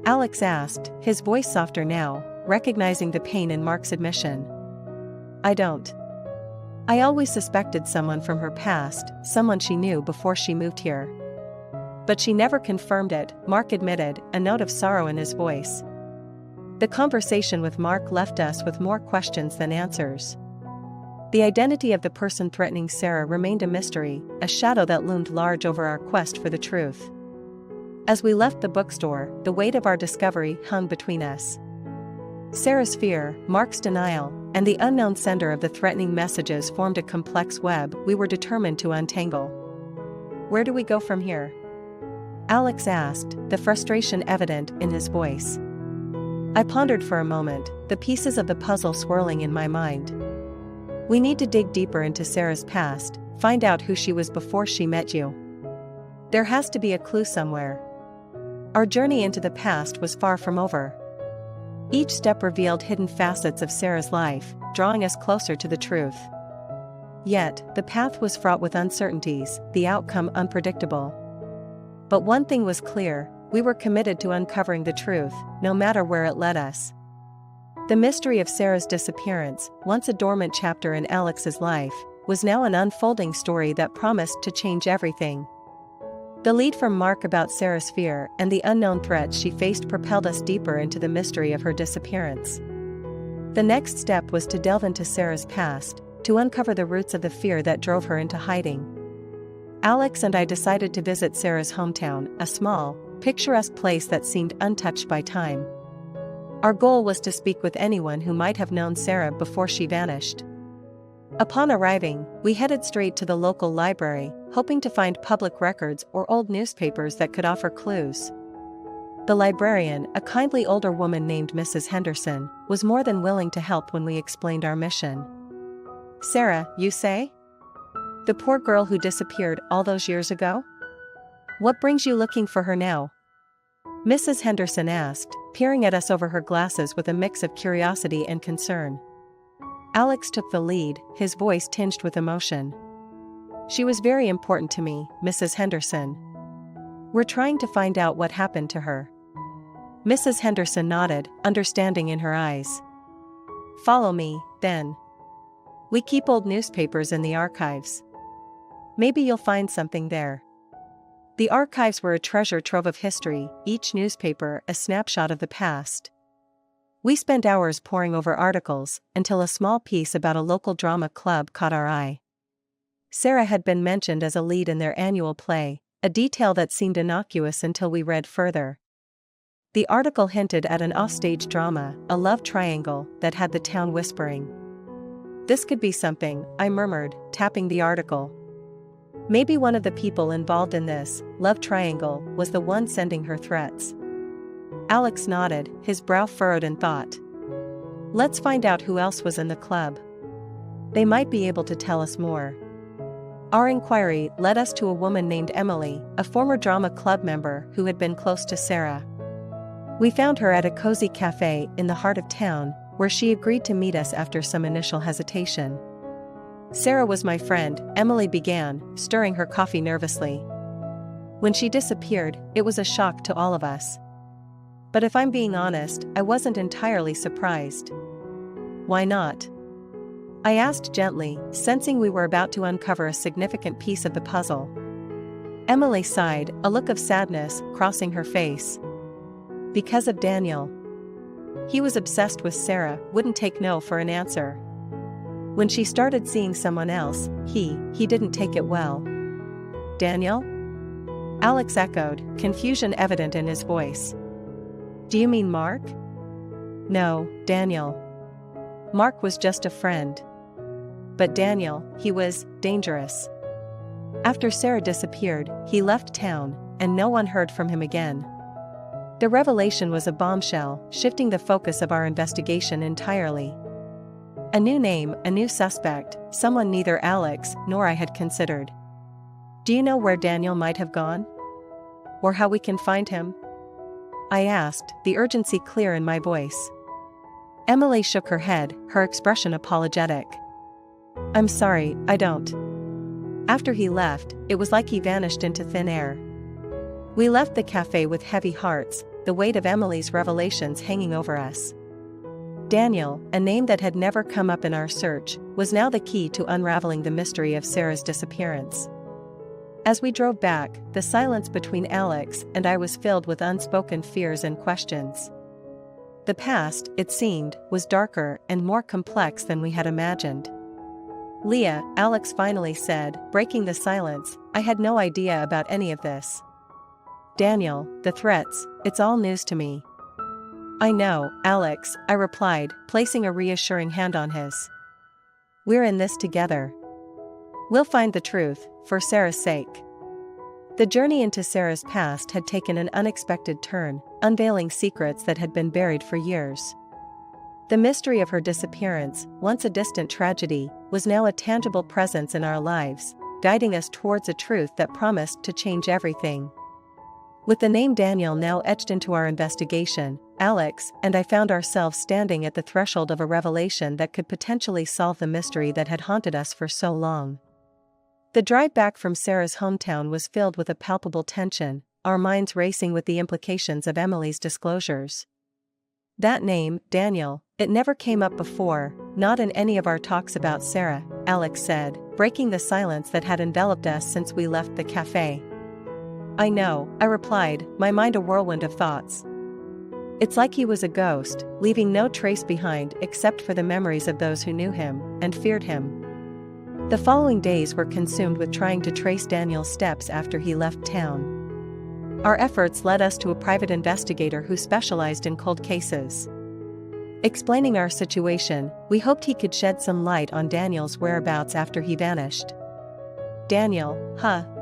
Alex asked, his voice softer now, recognizing the pain in Mark's admission. I don't. I always suspected someone from her past, someone she knew before she moved here. But she never confirmed it, Mark admitted, a note of sorrow in his voice. The conversation with Mark left us with more questions than answers. The identity of the person threatening Sarah remained a mystery, a shadow that loomed large over our quest for the truth. As we left the bookstore, the weight of our discovery hung between us. Sarah's fear, Mark's denial, and the unknown sender of the threatening messages formed a complex web we were determined to untangle. Where do we go from here? Alex asked, the frustration evident in his voice. I pondered for a moment, the pieces of the puzzle swirling in my mind. We need to dig deeper into Sarah's past, find out who she was before she met you. There has to be a clue somewhere. Our journey into the past was far from over. Each step revealed hidden facets of Sarah's life, drawing us closer to the truth. Yet, the path was fraught with uncertainties, the outcome unpredictable. But one thing was clear, we were committed to uncovering the truth, no matter where it led us. The mystery of Sarah's disappearance, once a dormant chapter in Alex's life, was now an unfolding story that promised to change everything. The lead from Mark about Sarah's fear and the unknown threats she faced propelled us deeper into the mystery of her disappearance. The next step was to delve into Sarah's past, to uncover the roots of the fear that drove her into hiding. Alex and I decided to visit Sarah's hometown, a small, picturesque place that seemed untouched by time. Our goal was to speak with anyone who might have known Sarah before she vanished. Upon arriving, we headed straight to the local library, hoping to find public records or old newspapers that could offer clues. The librarian, a kindly older woman named Mrs. Henderson, was more than willing to help when we explained our mission. Sarah, you say? The poor girl who disappeared all those years ago? What brings you looking for her now? Mrs. Henderson asked, peering at us over her glasses with a mix of curiosity and concern. Alex took the lead, his voice tinged with emotion. She was very important to me, Mrs. Henderson. We're trying to find out what happened to her. Mrs. Henderson nodded, understanding in her eyes. Follow me, then. We keep old newspapers in the archives. Maybe you'll find something there. The archives were a treasure trove of history, each newspaper a snapshot of the past. We spent hours poring over articles, until a small piece about a local drama club caught our eye. Sarah had been mentioned as a lead in their annual play, a detail that seemed innocuous until we read further. The article hinted at an offstage drama, a love triangle, that had the town whispering. This could be something, I murmured, tapping the article. Maybe one of the people involved in this love triangle was the one sending her threats. Alex nodded, his brow furrowed in thought. Let's find out who else was in the club. They might be able to tell us more. Our inquiry led us to a woman named Emily, a former drama club member who had been close to Sarah. We found her at a cozy cafe in the heart of town, where she agreed to meet us after some initial hesitation. Sarah was my friend, Emily began, stirring her coffee nervously. When she disappeared, it was a shock to all of us. But if I'm being honest, I wasn't entirely surprised. Why not? I asked gently, sensing we were about to uncover a significant piece of the puzzle. Emily sighed, a look of sadness crossing her face. Because of Daniel. He was obsessed with Sarah, wouldn't take no for an answer. When she started seeing someone else, he didn't take it well. Daniel? Alex echoed, confusion evident in his voice. Do you mean Mark? No, Daniel. Mark was just a friend. But Daniel, he was dangerous. After Sarah disappeared, he left town, and no one heard from him again. The revelation was a bombshell, shifting the focus of our investigation entirely. A new name, a new suspect, someone neither Alex nor I had considered. Do you know where Daniel might have gone? Or how we can find him? I asked, the urgency clear in my voice. Emily shook her head, her expression apologetic. I'm sorry, I don't. After he left, it was like he vanished into thin air. We left the cafe with heavy hearts, the weight of Emily's revelations hanging over us. Daniel, a name that had never come up in our search, was now the key to unraveling the mystery of Sarah's disappearance. As we drove back, the silence between Alex and I was filled with unspoken fears and questions. The past, it seemed, was darker and more complex than we had imagined. Leah, Alex finally said, breaking the silence, I had no idea about any of this. Daniel, the threats, it's all news to me. I know, Alex, I replied, placing a reassuring hand on his. We're in this together. We'll find the truth, for Sarah's sake. The journey into Sarah's past had taken an unexpected turn, unveiling secrets that had been buried for years. The mystery of her disappearance, once a distant tragedy, was now a tangible presence in our lives, guiding us towards a truth that promised to change everything. With the name Daniel now etched into our investigation, Alex and I found ourselves standing at the threshold of a revelation that could potentially solve the mystery that had haunted us for so long. The drive back from Sarah's hometown was filled with a palpable tension, our minds racing with the implications of Emily's disclosures. That name, Daniel, it never came up before, not in any of our talks about Sarah, Alex said, breaking the silence that had enveloped us since we left the cafe. I know, I replied, my mind a whirlwind of thoughts. It's like he was a ghost, leaving no trace behind except for the memories of those who knew him and feared him. The following days were consumed with trying to trace Daniel's steps after he left town. Our efforts led us to a private investigator who specialized in cold cases. Explaining our situation, we hoped he could shed some light on Daniel's whereabouts after he vanished. Daniel,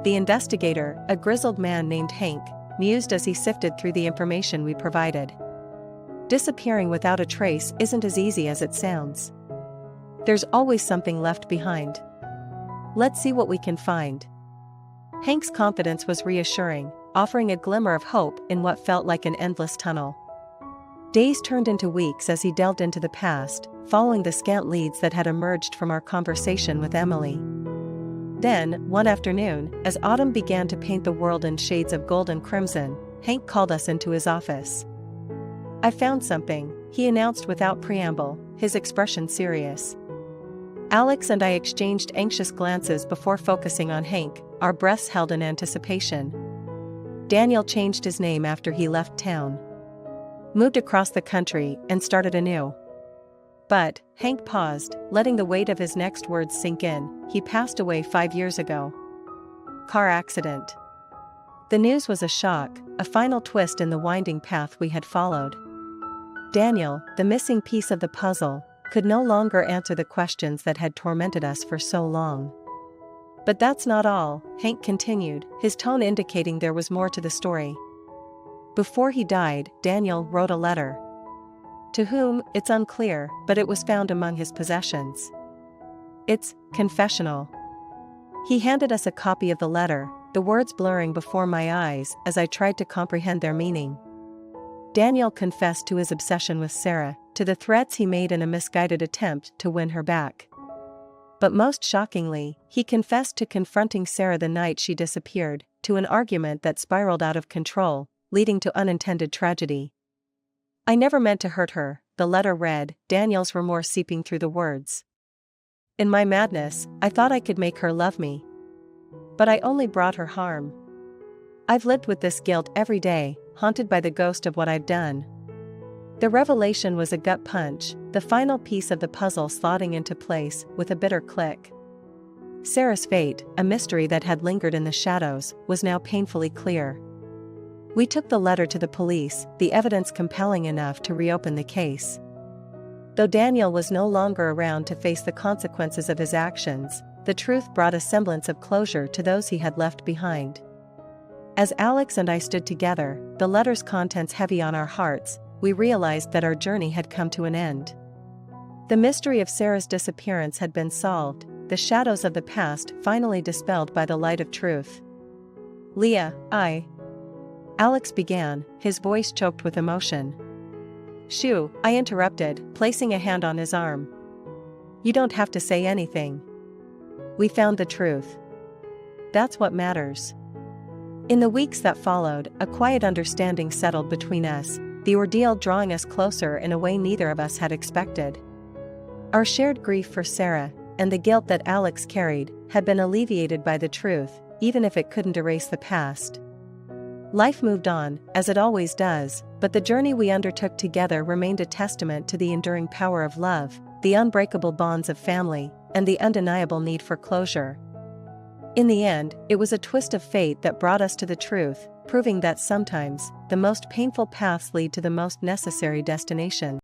the investigator, a grizzled man named Hank, mused as he sifted through the information we provided. Disappearing without a trace isn't as easy as it sounds. There's always something left behind. Let's see what we can find. Hank's confidence was reassuring, offering a glimmer of hope in what felt like an endless tunnel. Days turned into weeks as he delved into the past, following the scant leads that had emerged from our conversation with Emily. Then, one afternoon, as autumn began to paint the world in shades of gold and crimson, Hank called us into his office. I found something, he announced without preamble, his expression serious. Alex and I exchanged anxious glances before focusing on Hank, our breaths held in anticipation. Daniel changed his name after he left town. Moved across the country and started anew. But, Hank paused, letting the weight of his next words sink in, he passed away 5 years ago. Car accident. The news was a shock, a final twist in the winding path we had followed. Daniel, the missing piece of the puzzle, could no longer answer the questions that had tormented us for so long. But that's not all, Hank continued, his tone indicating there was more to the story. Before he died, Daniel wrote a letter. To whom, it's unclear, but it was found among his possessions. It's confessional. He handed us a copy of the letter, the words blurring before my eyes as I tried to comprehend their meaning. Daniel confessed to his obsession with Sarah, to the threats he made in a misguided attempt to win her back. But most shockingly, he confessed to confronting Sarah the night she disappeared, to an argument that spiraled out of control, leading to unintended tragedy. I never meant to hurt her, the letter read, Daniel's remorse seeping through the words. In my madness, I thought I could make her love me. But I only brought her harm. I've lived with this guilt every day, haunted by the ghost of what I've done. The revelation was a gut punch, the final piece of the puzzle slotting into place with a bitter click. Sarah's fate, a mystery that had lingered in the shadows, was now painfully clear. We took the letter to the police, the evidence compelling enough to reopen the case. Though Daniel was no longer around to face the consequences of his actions, the truth brought a semblance of closure to those he had left behind. As Alex and I stood together, the letter's contents heavy on our hearts, we realized that our journey had come to an end. The mystery of Sarah's disappearance had been solved, the shadows of the past finally dispelled by the light of truth. Leah, Alex began, his voice choked with emotion. Shoo, I interrupted, placing a hand on his arm. You don't have to say anything. We found the truth. That's what matters. In the weeks that followed, a quiet understanding settled between us, the ordeal drawing us closer in a way neither of us had expected. Our shared grief for Sarah, and the guilt that Alex carried, had been alleviated by the truth, even if it couldn't erase the past. Life moved on, as it always does, but the journey we undertook together remained a testament to the enduring power of love, the unbreakable bonds of family, and the undeniable need for closure. In the end, it was a twist of fate that brought us to the truth, proving that sometimes, the most painful paths lead to the most necessary destination.